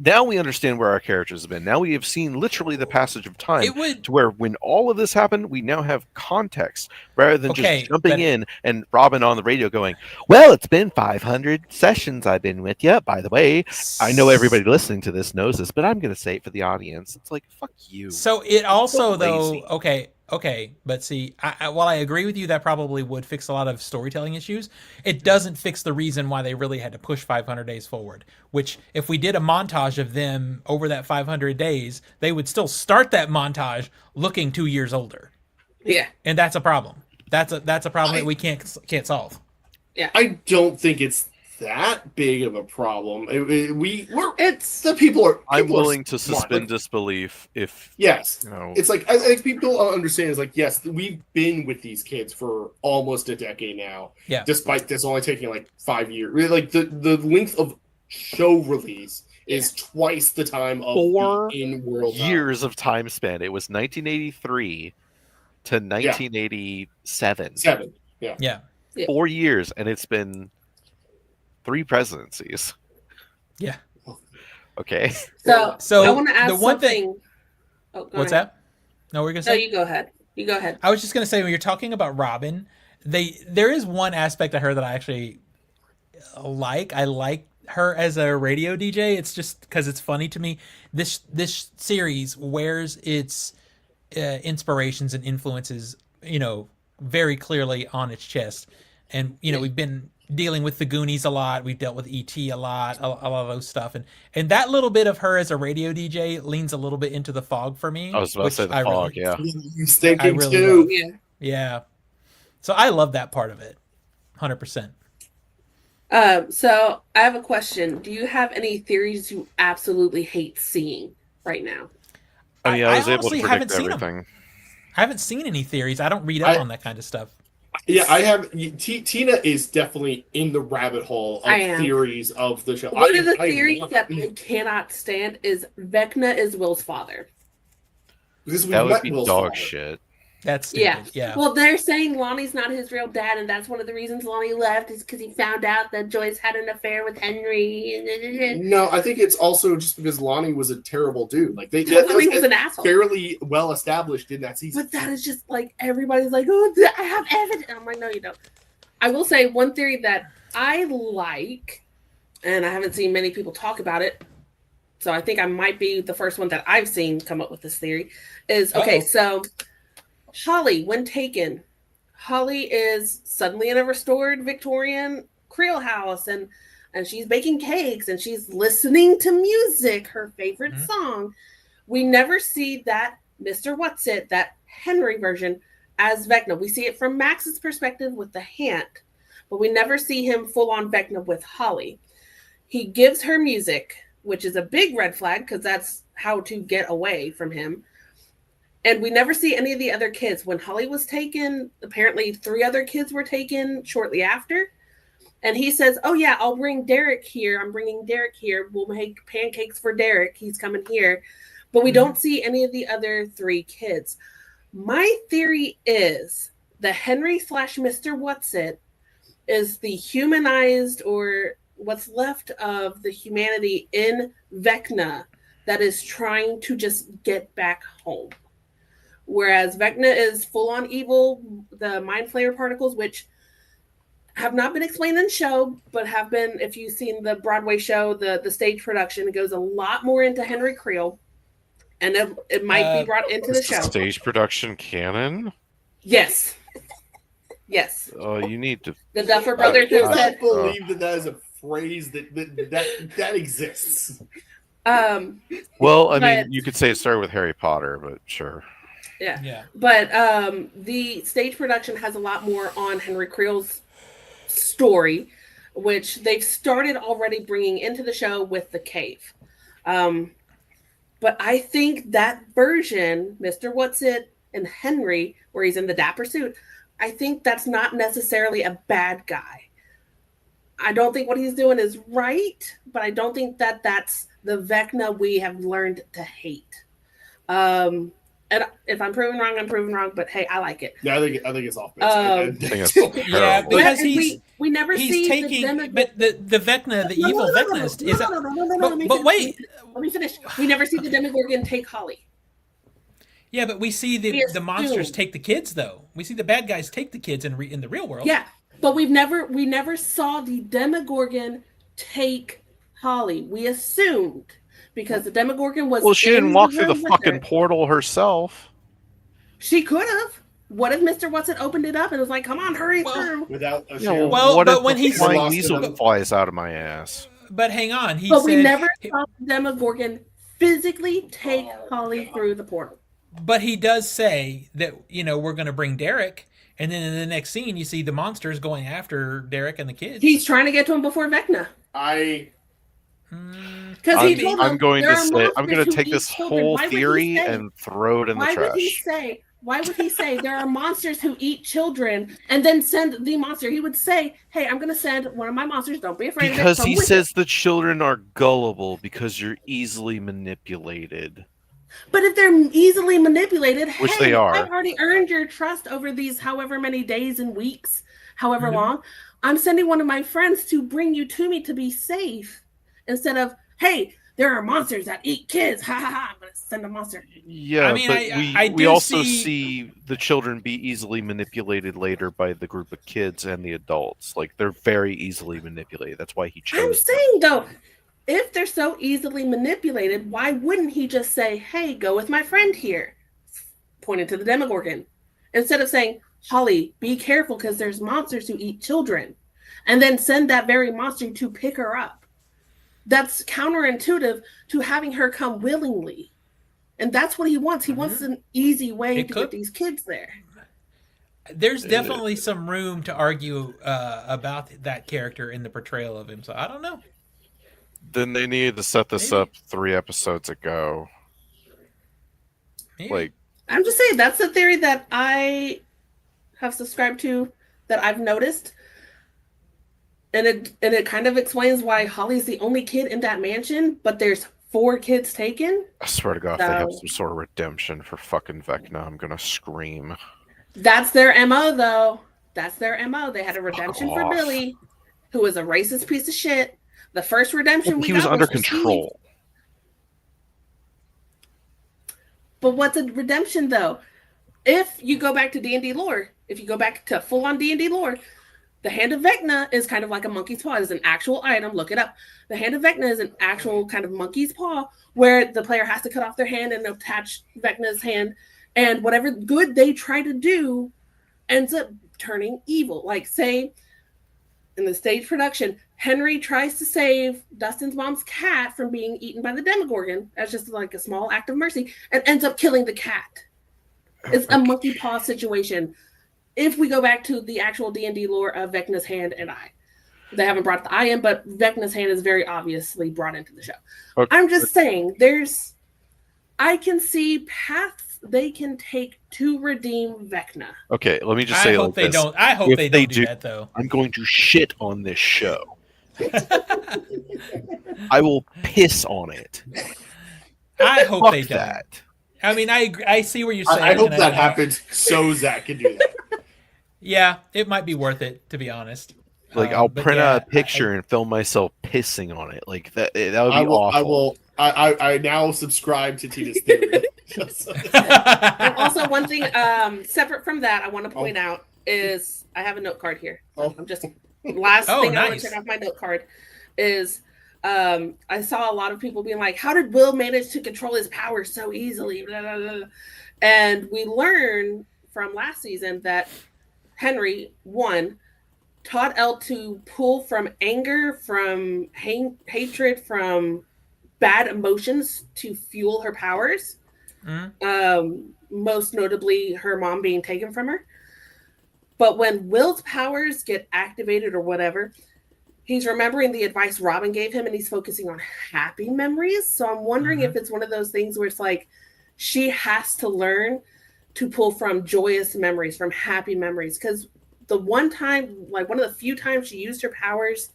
Now we understand where our characters have been. Now we have seen literally the passage of time It would to where when all of this happened, we now have context rather than Okay, just jumping but- in and Robin on the radio going, "Well, it's been 500 sessions I've been with you. By the way, I know everybody listening to this knows this, but I'm going to say it for the audience." It's like, fuck you. So it also So lazy. though okay, but see, while I agree with you that probably would fix a lot of storytelling issues, it doesn't fix the reason why they really had to push 500 days forward. Which, if we did a montage of them over that 500 days, they would still start that montage looking 2 years older, Yeah. and that's a problem. That's a problem that we can't solve. I don't think it's that big of a problem. It's the people are. I'm people are willing to smart. suspend Like, disbelief if yes, know. it's like I think people don't understand. Is like yes, we've been with these kids for almost a decade now. Yeah. Despite this only taking like 5 years, really, like the length of show release is twice the time of 4 the in-world time. years of time span. It was 1983 to 1987. 7. Yeah. Yeah. 4 years, and it's been 3 presidencies. Yeah. Okay. so So I want to ask the one something. thing. Oh, go What's ahead. that? No, we're gonna No, say. you go ahead. You go ahead. I was just gonna say, when you're talking about Robin, there is one aspect of her that I actually like. I like her as a radio DJ. It's just because it's funny to me. This series wears its inspirations and influences, very clearly on its chest. And we've been dealing with the Goonies a lot. We've dealt with E.T. a lot of those stuff, and that little bit of her as a radio DJ leans a little bit into the Fog for me. I was about to say the I fog, really, yeah. He's thinking I really too. love. Yeah. Yeah. So I love that part of it, 100%. So I have a question. Do you have any theories you absolutely hate seeing right now? I mean, I was able honestly to haven't predict seen 'em. everything. I haven't seen any theories. I don't read up on that kind of stuff. Yeah, I have. Tina is definitely in the rabbit hole of I am. theories of the show. One of the I theories love that it. I cannot stand is Vecna is Will's father. Because we That would met be Will's dog father. shit. That's stupid. Yeah. Yeah. Well, they're saying Lonnie's not his real dad, and that's one of the reasons Lonnie left is because he found out that Joyce had an affair with Henry. No, I think it's also just because Lonnie was a terrible dude. Like Lonnie was an asshole. fairly well established in that season. But that is just like everybody's like, oh, I have evidence. I'm like, no, you don't. I will say one theory that I like, and I haven't seen many people talk about it, so I think I might be the first one that I've seen come up with this theory, is okay, so Holly, when taken, Holly is suddenly in a restored Victorian Creole house, and she's baking cakes, and she's listening to music, her favorite song. We never see that Mr. What's-It, that Henry version, as Vecna. We see it from Max's perspective with the hand, but we never see him full-on Vecna with Holly. He gives her music, which is a big red flag, because that's how to get away from him. And we never see any of the other kids. When Holly was taken, apparently 3 other kids were taken shortly after. And he says, oh, yeah, I'll bring Derek here. I'm bringing Derek here. We'll make pancakes for Derek. He's coming here. But we don't see any of the other 3 kids. My theory is the Henry / Mr. Whatsit is the humanized or what's left of the humanity in Vecna that is trying to just get back home. Whereas Vecna is full on evil, the Mind Flayer particles, which have not been explained in the show, but have been, if you've seen the Broadway show, the stage production, it goes a lot more into Henry Creel. And it might be brought into the Is the show. stage production canon? Yes. Yes. Oh, you need to. The Duffer I Brothers have cannot said. believe that is a phrase that exists. Well, I But- mean, you could say it started with Harry Potter, but sure. Yeah. But the stage production has a lot more on Henry Creel's story, which they've started already bringing into the show with the cave. But I think that version, Mr. Whatsit and Henry, where he's in the dapper suit, I think that's not necessarily a bad guy. I don't think what he's doing is right, but I don't think that that's the Vecna we have learned to hate. And if I'm proven wrong, I'm proven wrong. But hey, I like it. Yeah, I think it's off base. I think it's Yeah, terrible. because we never he's see taking, the but the Vecna, the evil Vecna is No, but wait. Let me finish. We never see the Demogorgon take Holly. Yeah, but we see We the monsters assume. take the kids, though. We see the bad guys take the kids in the real world. Yeah, but we never saw the Demogorgon take Holly. We assumed because the Demogorgon was. Well, she in didn't walk through the room with fucking her. portal herself. She could have. What if Mr. Whatsit opened it up and was like, "Come on, hurry through"? Without a Yeah, share. Well, what but if when the he's- flying Lost weasel in a- flies out of my ass? But hang on, he But said. we never saw the Demogorgon physically take Holly through the portal. But he does say that we're going to bring Derek, and then in the next scene you see the monsters going after Derek and the kids. He's trying to get to him before Vecna. Because he told I'm him, going "There to are say I'm going monsters to who take eat this children." whole Why would he theory say- and throw it in the Why would he trash. say? Why would he say there are monsters who eat children and then send the monster? He would say, "Hey, I'm going to send one of my monsters. Don't be afraid Because of it." he says the children are gullible because you're easily manipulated. But if they're easily manipulated, Which hey, they are. I've already earned your trust over these however many days and weeks, however Mhm. long. I'm sending one of my friends to bring you to me to be safe, instead of, "Hey, there are monsters that eat kids. Ha ha ha! I'm going to send a monster." Yeah, I mean, but I we do also see- see the children be easily manipulated later by the group of kids and the adults. Like they're very easily manipulated. That's why he I'm chose. them. saying though, if they're so easily manipulated, why wouldn't he just say, "Hey, go with my friend here," pointing to the Demogorgon, instead of saying, "Holly, be careful because there's monsters who eat children," and then send that very monster to pick her up? That's counterintuitive to having her come willingly, and that's what he wants. He wants an easy way It to could- get these kids there. There's definitely some room to argue about that character in the portrayal of him. So I don't know. Then they needed to set this Maybe. up 3 episodes ago. Maybe. Like I'm just saying that's the theory that I have subscribed to, that I've noticed. And it kind of explains why Holly's the only kid in that mansion, but there's 4 kids taken. I swear to God, if they have So- some sort of redemption for fucking Vecna, I'm gonna scream. That's their MO though. That's their MO. They had a redemption for off. Billy, who was a racist piece of shit. The first redemption we He was got under for Steve. control. But what's a redemption though? If you go back to D&D lore, if you go back to full-on D&D lore, the Hand of Vecna is kind of like a monkey's paw. It's an actual item. Look it up. The Hand of Vecna is an actual kind of monkey's paw where the player has to cut off their hand and attach Vecna's hand. And whatever good they try to do ends up turning evil. Like, say, in the stage production, Henry tries to save Dustin's mom's cat from being eaten by the Demogorgon. That's just like a small act of mercy, and ends up killing the cat. It's a monkey paw situation. If we go back to the actual D&D lore of Vecna's hand and eye, they haven't brought the eye in, but Vecna's hand is very obviously brought into the show. Okay. I'm just saying, I can see paths they can take to redeem Vecna. Okay, let me just I say hope like they this. don't. I hope If they they don't do do- that though. I'm going to shit on this show. I will piss on it. I hope Fuck they don't. that. I mean, I agree. I see what you're saying. I hope and that happens so Zach can do that. Yeah, it might be worth it, to be honest. Like I'll But print yeah, out a picture and film myself pissing on it. Like that would I be will. awful. I now subscribe to Tina's theory. And also, one thing separate from that, I want to point out is I have a note card here. I'm just last thing I want to check off my note card is I saw a lot of people being like, "How did Will manage to control his power so easily?" Blah, blah, blah. And we learned from last season that Henry taught Elle to pull from anger, from hatred, from bad emotions to fuel her powers. Most notably, her mom being taken from her. But when Will's powers get activated or whatever, he's remembering the advice Robin gave him and he's focusing on happy memories. So I'm wondering if it's one of those things where it's like she has to learn to pull from joyous memories, from happy memories. Because the one time, like one of the few times she used her powers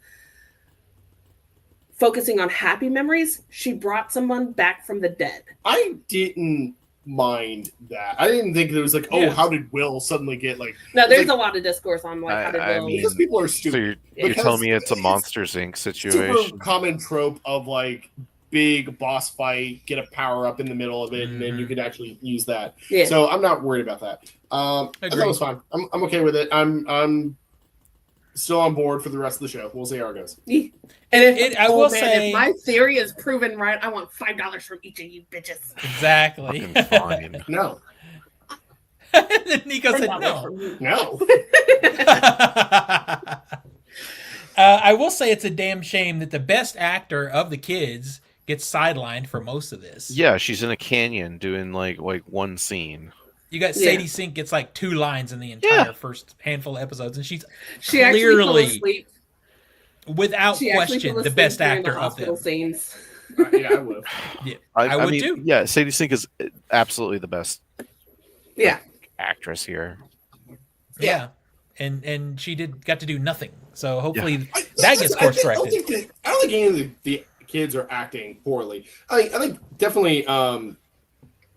focusing on happy memories, she brought someone back from the dead. I didn't mind that. I didn't think it was like, oh, how did Will suddenly get like? No, there's a lot of discourse on like how did Will. Because people are stupid. So you're telling me it's a Monsters Inc. situation? Super common trope of like big boss fight, get a power up in the middle of it, and then you could actually use that. Yeah. So I'm not worried about that. I thought it was fine. I'm okay with it. I'm still on board for the rest of the show. We'll see how it goes. And I will say, if my theory is proven right, I want $5 from each of you bitches. Exactly. Fine. No. Nico said no. No. I will say it's a damn shame that the best actor of the kids gets sidelined for most of this. Yeah, she's in a canyon doing like one scene. You got Sadie Sink gets like 2 lines in the entire first handful of episodes, and she clearly, without question, the best actor of them. Scenes. Yeah, I would. Yeah, I would too. Yeah, Sadie Sink is absolutely the best. Actress here. Yeah, and she got to do nothing. So hopefully that gets course corrected. I don't think any of the kids are acting poorly. I think definitely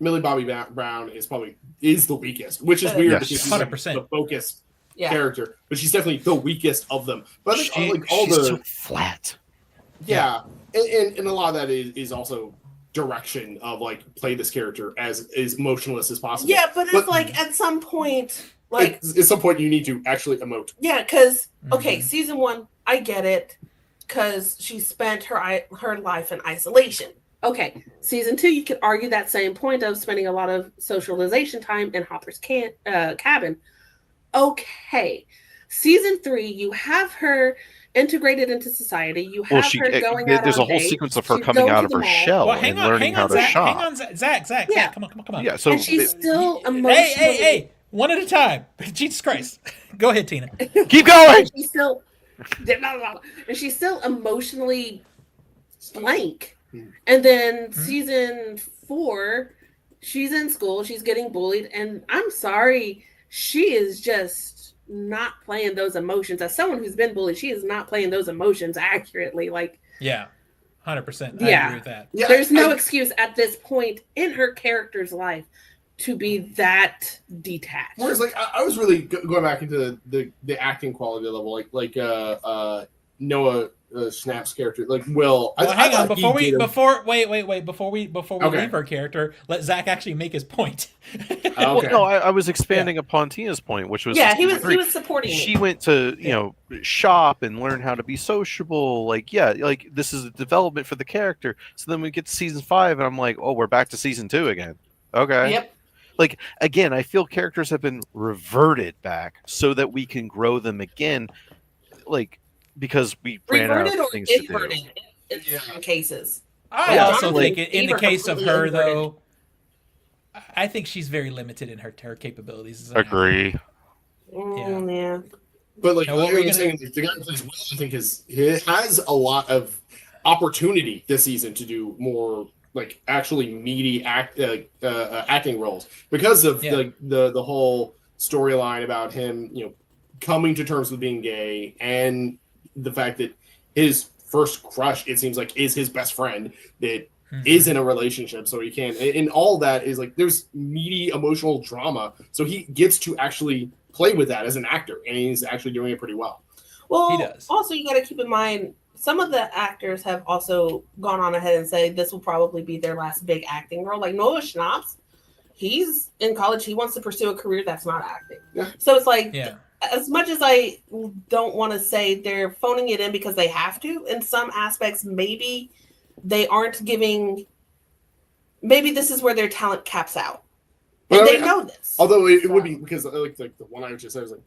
Millie Bobby Brown is the weakest, which is weird because she's 100% the focused character, but she's definitely the weakest of them. But I think she's so flat. Yeah. And a lot of that is also direction of like play this character as emotionless as possible. Yeah, but it's like at some point, like at some point you need to actually emote. Yeah, because season 1, I get it, because she spent her life in isolation. Okay, season 2, you could argue that same point of spending a lot of socialization time in Hopper's cabin. Okay, season 3, you have her integrated into society. You have her going out. There's a whole sequence of her coming out of her shell and learning how to shop. Hang on, Zach. Yeah. Come on. Yeah, so and she's still emotionally. Hey, one at a time. Jesus Christ. Go ahead, Tina. Keep going. And she's still emotionally blank. And then season 4, she's in school, she's getting bullied, and I'm sorry, she is just not playing those emotions. As someone who's been bullied, she is not playing those emotions accurately. Like, 100%. I agree with that. Yeah, there's no excuse at this point in her character's life to be that detached. Whereas, like, I was really going back into the acting quality level, like Noah Schnapp's character, like Will. Hang on, before we leave her character, let Zach actually make his point. Okay. Well, no, I was expanding upon Tina's point, which was he was supporting. She went to shop and learn how to be sociable. Like this is a development for the character. So then we get to season 5, and I'm like, oh, we're back to season 2 again. Okay. Yep. Like, again, I feel characters have been reverted back so that we can grow them again, like, because we ran out of things to do. In some cases. I also think in the case of her, though, I think she's very limited in her capabilities. Agree. Yeah. But like, what were you saying? The guy who plays Will, I think, has a lot of opportunity this season to do more, like, actually meaty acting roles because of the whole storyline about him, coming to terms with being gay, and the fact that his first crush, it seems like, is his best friend, that is in a relationship, so he can. And all that is like there's meaty emotional drama, so he gets to actually play with that as an actor, and he's actually doing it pretty well. Well, He does. also you got to keep in mind some of the actors have also gone on ahead and say this will probably be their last big acting role. Like Noah Schnapp, he's in college. He wants to pursue a career that's not acting. Yeah. So it's like, Yeah. as much as I don't want to say they're phoning it in because they have to, in some aspects, maybe they aren't giving. Maybe this is where their talent caps out, and Well, I they mean, know this. Although it would be because like the one I just said was like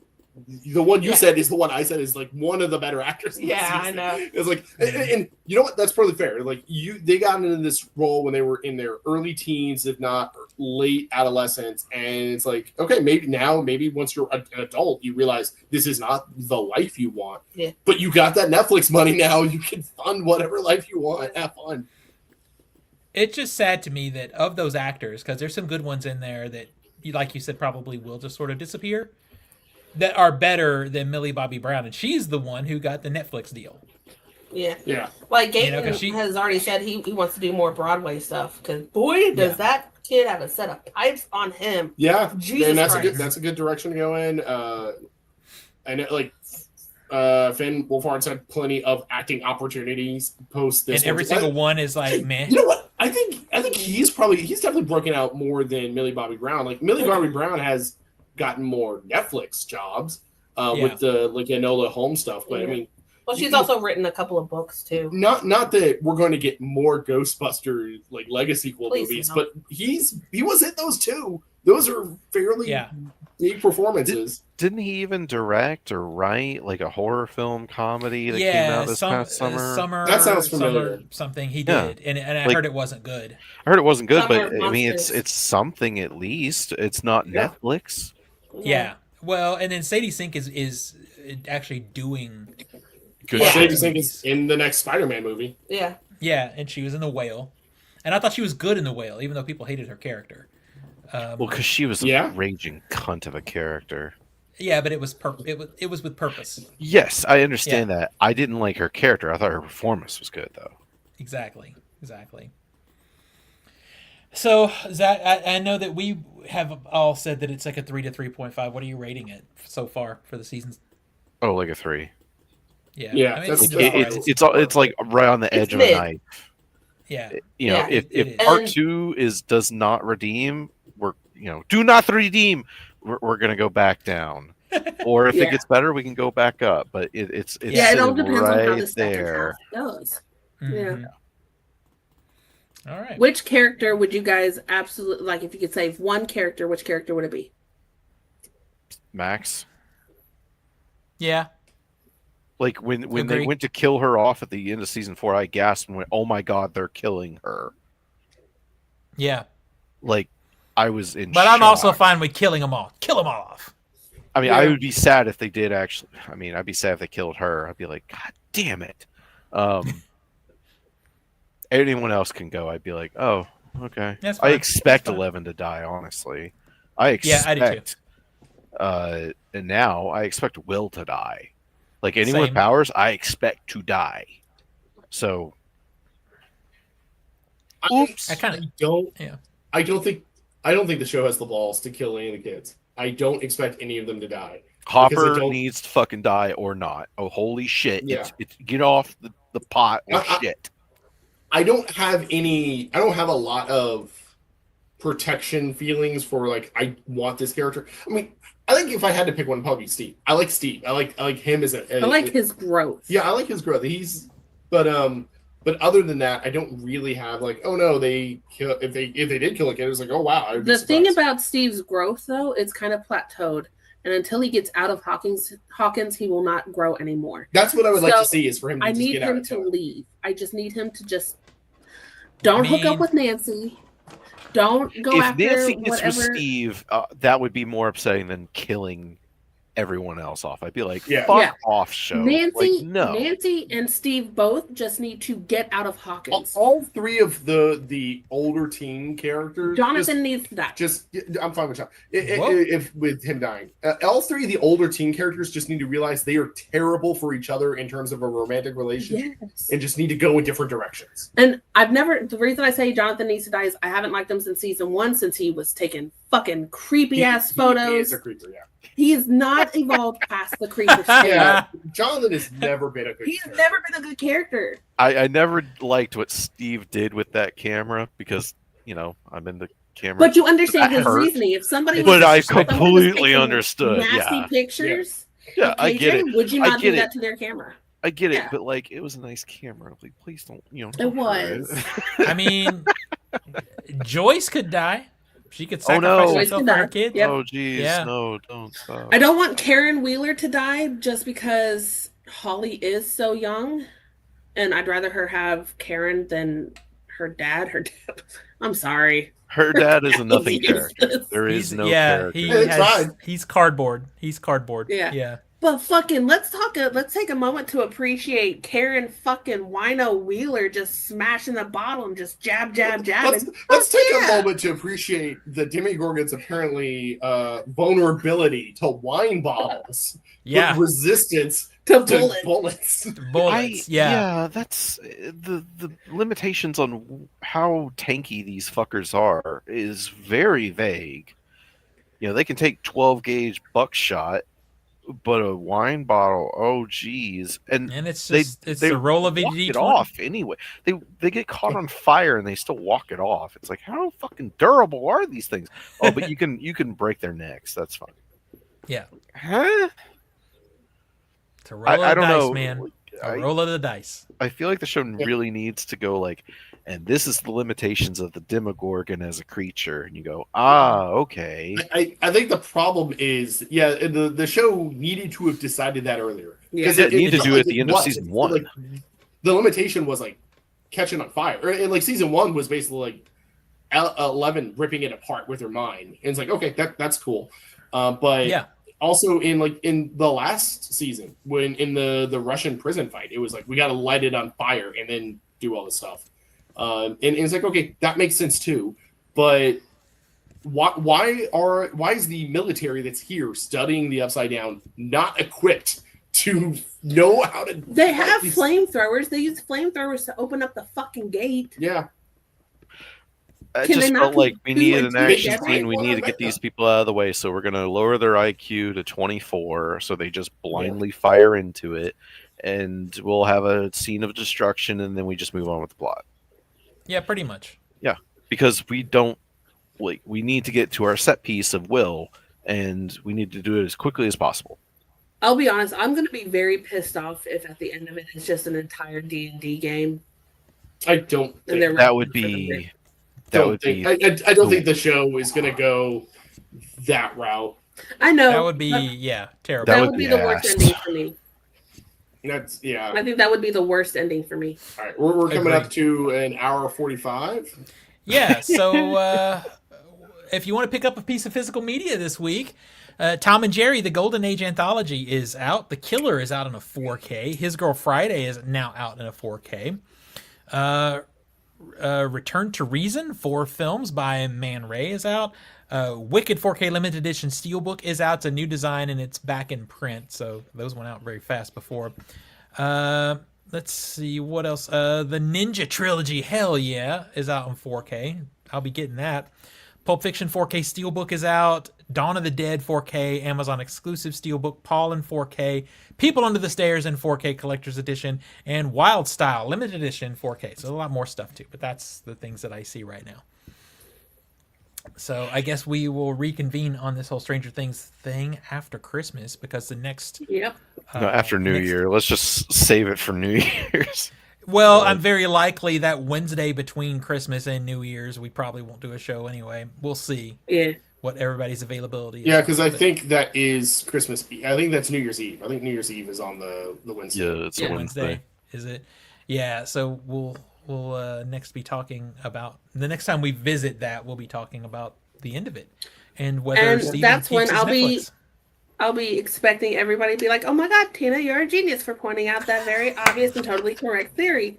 the one you said is the one I said is like one of the better actors. In Yeah, the season. I know. It's like, and you know what? That's probably fair. Like they got into this role when they were in their early teens, if not late adolescence, and it's like, okay, maybe once you're an adult, you realize this is not the life you want. Yeah. But you got that Netflix money now. You can fund whatever life you want. Have fun. It's just sad to me that of those actors, because there's some good ones in there that, like you said, probably will just sort of disappear, that are better than Millie Bobby Brown, and she's the one who got the Netflix deal. Yeah. Yeah. Like Gaten 'cause she- has already said he wants to do more Broadway stuff because boy does that kid have a set of pipes on him. Yeah, Jesus and that's Christ. that's a good direction to go in. I know, like Finn Wolfhard's had plenty of acting opportunities post this, And every single one is like, man. You know what? I think he's definitely broken out more than Millie Bobby Brown. Like Millie Bobby Brown has gotten more Netflix jobs with the like Enola Holmes stuff, but I mean, well, she's also written a couple of books too. Not that we're going to get more Ghostbusters like legacy movies, no. but he was in those too. Those are fairly big performances. Didn't he even direct or write like a horror film comedy that came out this past summer? That sounds familiar. Something he did, and I heard it wasn't good. I heard it wasn't good, Summer but I mean, Monsters. it's something at least. It's not Netflix. Yeah. Well, and then Sadie Sink is actually doing Good Yeah. Sadie Sink is in the next Spider-Man movie. Yeah. Yeah, and she was in The Whale, and I thought she was good in The Whale, even though people hated her character. Well, because she was a raging cunt of a character. Yeah, but it was it was with purpose. Yes, I understand that. I didn't like her character. I thought her performance was good, though. Exactly. So, Zach, I know that we have all said that it's like a 3 to 3.5. What are you rating it so far for the seasons? Oh, like a 3. Yeah, I mean, it's like right on the edge of a knife. Yeah, if part 2 does not redeem, we're do not redeem. We're gonna go back down, or if it gets better, we can go back up. But it's it all depends on how right the second there. half goes. Mm-hmm. Yeah. All right. Which character would you guys absolutely like? If you could save one character, which character would it be? Max. Yeah. Like when they went to kill her off at the end of season 4, I gasped and went, "Oh my god, they're killing her!" Yeah. Like I was in. But shock. I'm also fine with killing them all. Kill them all off. I mean, I would be sad if they did actually. I mean, I'd be sad if they killed her. I'd be like, God damn it. Anyone else can go. I'd be like, oh, okay. I expect 11 to die. Honestly, I expect. I do too. And now I expect Will to die. Like anyone with powers, I expect to die. So, oops. I don't think the show has the balls to kill any of the kids. I don't expect any of them to die. Hopper needs to fucking die or not. Oh, holy shit. Yeah. It's get off the pot or shit. I don't have a lot of protection feelings for like, I want this character. I mean, I think if I had to pick one, it'd probably be Steve. I like Steve. I like him as I like his growth. Yeah, I like his growth. But other than that, I don't really have like, oh no, if they did kill a kid, it was like, oh wow. The thing about Steve's growth though, it's kind of plateaued, and until he gets out of Hawkins, he will not grow anymore. That's what I would like to see is for him to I just need get out him to leave. I just need him to just don't hook up with Nancy. Don't go if after Nancy gets whatever. with Steve, that would be more upsetting than killing everyone else off. I'd be like, Yeah. fuck Yeah. off, show. Nancy, no. Nancy and Steve both just need to get out of Hawkins. All three of the older teen characters. Jonathan needs to die. I'm fine with John. If with him dying, all three of the older teen characters just need to realize they are terrible for each other in terms of a romantic relationship, and just need to go in different directions. And the reason I say Jonathan needs to die is I haven't liked him since season 1, since he was taking fucking creepy ass photos. He is a creeper, yeah. He has not evolved past the creeper stage. Yeah, Jonathan has never been a good. He's never been a good character. I never liked what Steve did with that camera because I'm in the camera. But you understand his hurt. reasoning. If somebody, But I someone was completely taking understood. nasty Yeah, pictures. yeah, I get it. Would you I not get do it. that to their camera? I get it, Yeah. but like it was a nice camera. Like, please don't, It don't hurt was. I mean, Joyce could die. She could Oh, no. sacrifice Joyce herself could for her die. kids. Yep. Oh geez, Yeah. no, don't stop. I don't want Karen Wheeler to die just because Holly is so young, and I'd rather her have Karen than her dad. I'm sorry. Her dad is a nothing He's character. useless. There is no yeah, character. It's fine. he's cardboard. He's cardboard. Yeah. But fucking, let's take a moment to appreciate Karen fucking Wino Wheeler just smashing the bottle and just jab. Let's take a moment to appreciate the Demigorgon's apparently vulnerability to wine bottles. Yeah. But resistance To to bullets. Bullets. Yeah. That's the limitations on how tanky these fuckers are is very vague. They can take 12 gauge buckshot, but a wine bottle, oh geez, and it's they just it's a roll of walk D20. it off anyway. They get caught on fire and they still walk it off. It's like, how fucking durable are these things? Oh, but you can break their necks. That's fine. Yeah. Huh? It's a roll of I the don't dice, know. man. A roll of the dice. I feel like the show really needs to go like, and this is the limitations of the Demogorgon as a creature, and you go, okay. I think the problem is, the show needed to have decided that earlier. Yeah. It needed to do it at the end of was. season 1. Like, the limitation was like catching on fire. And like season 1 was basically like 11 ripping it apart with her mind. And it's like, okay, that's cool. But Yeah. also in the last season, when in the Russian prison fight, it was like, we got to light it on fire and then do all this stuff. And it's like, okay, that makes sense too. But why is the military that's here studying the Upside Down not equipped to know how to? They have flamethrowers. They use flamethrowers to open up the fucking gate. Yeah. I Can they just not felt like we do needed it an action together? scene. We need to get these people out of the way. So we're going to lower their IQ to 24. So they just blindly fire into it. And we'll have a scene of destruction. And then we just move on with the plot. Yeah, pretty much. Yeah. Because we need to get to our set piece of Will. And we need to do it as quickly as possible. I'll be honest. I'm going to be very pissed off if at the end of it it's just an entire D&D game. I don't And think they're That would be... I don't think the show is going to go that route. I know. That would be terrible. That would would be be the worst ass. ending for me. Yeah. I think that would be the worst ending for me. All right, we're coming Agreed. up to an hour 45. Yeah, so if you want to pick up a piece of physical media this week, Tom and Jerry, the Golden Age anthology is out. The Killer is out in a 4K. His Girl Friday is now out in a 4K. Return to Reason, 4 films by Man Ray is out. Wicked 4K limited edition steelbook is out. It's a new design and it's back in print, so those went out very fast before. Let's see what else. The Ninja Trilogy, hell yeah, is out in 4K. I'll be getting that. Pulp Fiction 4K steelbook is out. Dawn of the Dead 4K Amazon exclusive steelbook. Paul in 4K. People Under the Stairs in 4K collector's edition, and Wild Style limited edition 4K. So a lot more stuff too, but that's the things that I see right now. So I guess we will reconvene on this whole Stranger Things thing after Christmas, because the next Yep. No, after New Year. Let's just save it for New Year's. Well, I'm very likely that Wednesday between Christmas and New Year's, we probably won't do a show anyway. We'll see Yeah. what everybody's availability is. Yeah, because I think that is Christmas Eve. I think that's New Year's Eve. I think New Year's Eve is on the Wednesday. Yeah, it's a Wednesday. Is it? Yeah. So we'll next be talking about the next time we visit that, we'll be talking about the end of it and whether And Steven that's keeps when his I'll be- Netflix. I'll be expecting everybody to be like, "Oh my God, Tina, you're a genius for pointing out that very obvious and totally correct theory."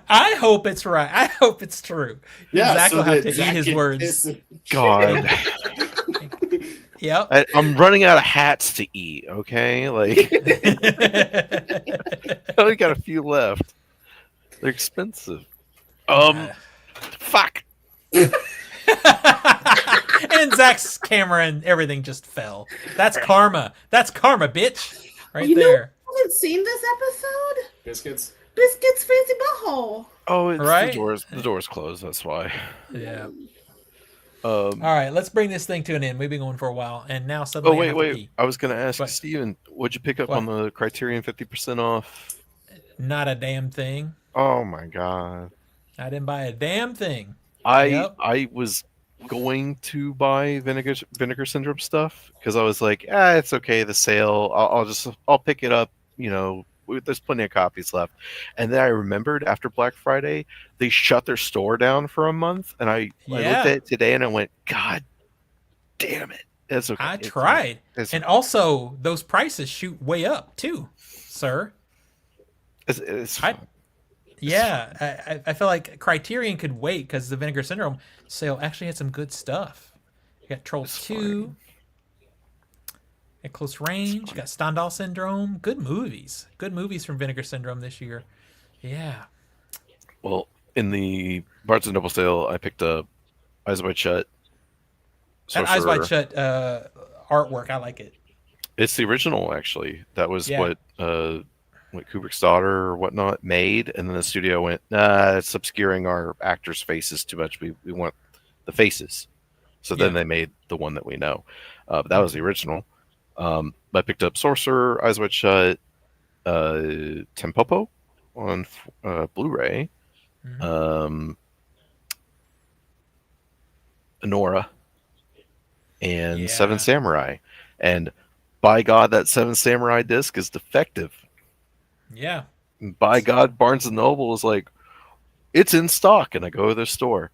I hope it's right. I hope it's true. Yeah, Zach so will have to that eat Zach his can words. piss. God, Yep. I'm running out of hats to eat. Okay, like I only got a few left. They're expensive. Fuck. And Zach's camera and everything just fell. That's karma. That's karma, bitch. Right You know, there. I haven't seen this episode. Biscuits. Biscuit's fancy butthole. Oh, it's the Right? doors. The doors closed. That's why. Yeah. Um. All right, let's bring this thing to an end. We've been going for a while, and now Oh suddenly I wait, have to wait. pee. I was gonna ask What? Steven, what'd you pick up What? on the Criterion 50% off? Not a damn thing. Oh my god. I didn't buy a damn thing. I Yep. I was going to buy Vinegar Syndrome stuff because I was like, it's okay, the sale. I'll pick it up. There's plenty of copies left. And then I remembered after Black Friday they shut their store down for a month, and I looked Yeah. at it today and I went, God damn it. It's okay. I It's tried. It's, And also, those prices shoot way up, too, sir. it's I- fine. Yeah, I feel like Criterion could wait because the Vinegar Syndrome sale actually had some good stuff. You got Trolls It's 2, at Close Range, you got Stendhal Syndrome. Good movies. Good movies from Vinegar Syndrome this year. Yeah. Well, in the Barnes and Noble sale, I picked up Eyes Wide Shut. That Eyes Wide Sorcerer. Shut artwork, I like it. It's the original, actually. That was Yeah. what Kubrick's daughter or whatnot made, and then the studio went, nah, it's obscuring our actors' faces too much. We want the faces. So then Yeah. they made the one that we know. But that was the original. I picked up Sorcerer, Eyes Wide Shut, Tempopo on Blu-ray, Mhm. Anora, and Yeah. Seven Samurai. And by God, that Seven Samurai disc is defective. Yeah. By God, Barnes and Noble is like, it's in stock. And I go to their store.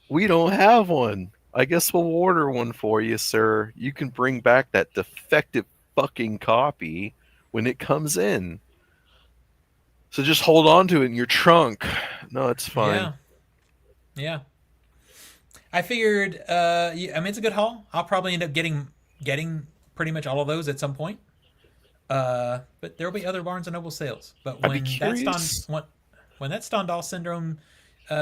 We don't have one. I guess we'll order one for you, sir. You can bring back that defective fucking copy when it comes in. So just hold on to it in your trunk. No, it's fine. Yeah. Yeah. I figured. I mean, it's a good haul. I'll probably end up getting pretty much all of those at some point. But there will be other Barnes and Noble sales. But I'd be when curious. when that Stendhal Syndrome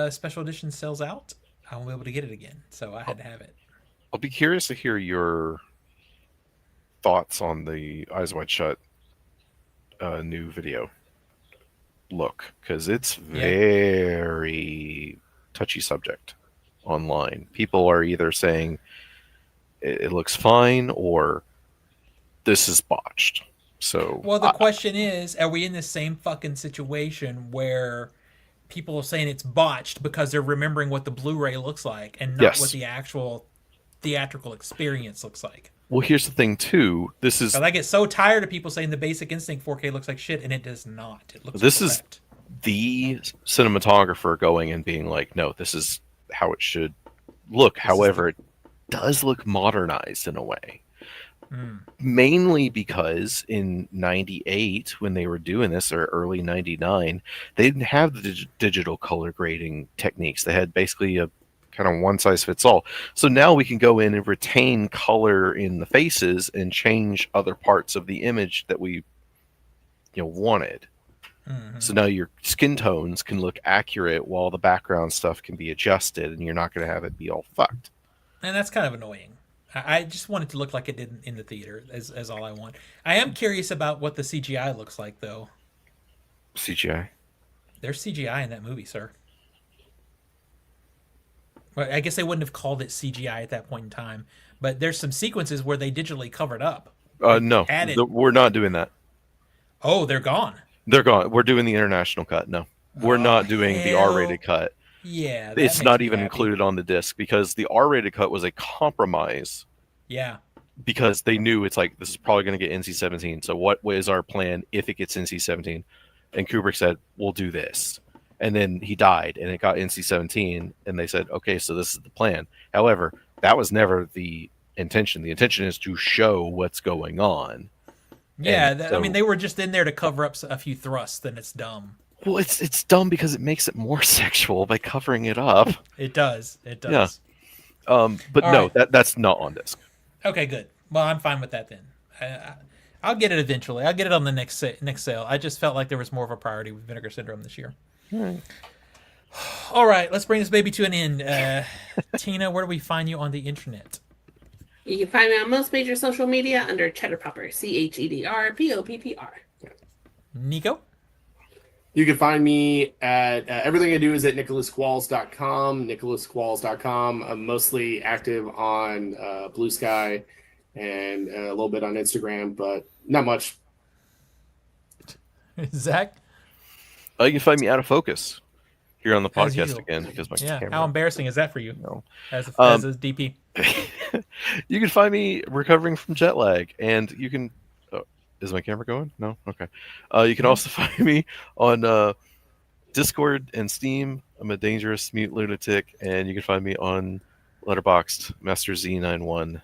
special edition sells out, I won't be able to get it again. So I had to have it. I'll be curious to hear your thoughts on the Eyes Wide Shut new video look, because it's Yeah. very touchy subject online. People are either saying it looks fine or this is botched. So Well, the question is, are we in the same fucking situation where people are saying it's botched because they're remembering what the Blu-ray looks like and not what Yes. the actual theatrical experience looks like? Well, here's the thing too. Because I get so tired of people saying the Basic Instinct 4K looks like shit, and it does not. It looks This is correct. the cinematographer going and being like, no, this is how it should look. However, it does look modernized in a way. Mainly because in 98, when they were doing this, or early 99, they didn't have the digital color grading techniques. They had basically a kind of one size fits all. So now we can go in and retain color in the faces and change other parts of the image that we wanted. So now your skin tones can look accurate while the background stuff can be adjusted, and you're not going to have it be all fucked. And that's kind of annoying. I just want it to look like it did in the theater, as all I want. I am curious about what the CGI looks like, though. CGI. There's CGI in that movie, sir. Well, I guess they wouldn't have called it CGI at that point in time, but there's some sequences where they digitally covered up. No, added. we're not doing that. Oh, they're gone. They're gone. We're doing the international cut. No, we're not doing the hell. R-rated cut. Yeah, that It's makes not me even happy. included on the disc because the R-rated cut was a compromise Yeah, because they knew it's like this is probably going to get NC-17. So what is our plan if it gets NC-17? And Kubrick said, "We'll do this." And then he died, and it got NC-17, and they said, "Okay, so this is the plan." However, that was never the intention. The intention is to show what's going on. Yeah, And I mean, they were just in there to cover up a few thrusts, and it's dumb. Well, it's dumb because it makes it more sexual by covering it up. It does. It does. But All no, right. that's not on disc. Okay, good. Well, I'm fine with that then. I'll get it eventually. I'll get it on the next sale. I just felt like there was more of a priority with Vinegar Syndrome this year. All right, let's bring this baby to an end. Tina, where do we find you on the internet? You can find me on most major social media under Cheddar Popper, ChedrPoppr. Nico? You can find me at everything I do is at nicholasqualls.com. Nicholasqualls.com. I'm mostly active on Blue Sky and a little bit on Instagram, but not much. Zach? You can find me out of focus here on the As podcast usual. again because my Yeah. camera. How embarrassing is that for you No. as a DP? You can find me recovering from jet lag, and you can. Is my camera going? No. Okay. You can also find me on Discord and Steam. I'm a dangerous mute lunatic, and you can find me on Letterboxd, Master Z91.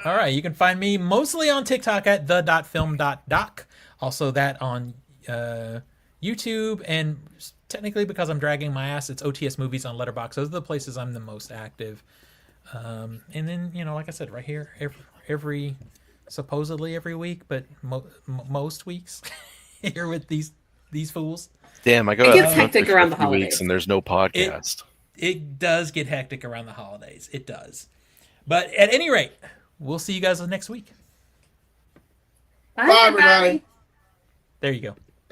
All right, you can find me mostly on TikTok at The.Film.Doc. Also, that on YouTube, and technically because I'm dragging my ass, it's OTS Movies on Letterboxd. Those are the places I'm the most active. And then, like I said, right here, supposedly every week, but most weeks here with these fools. Damn, I go It out gets of the hectic country for around a the few weeks holidays. and there's no podcast. It does get hectic around the holidays. It does. But at any rate, we'll see you guys next week. Bye, everybody. There you go.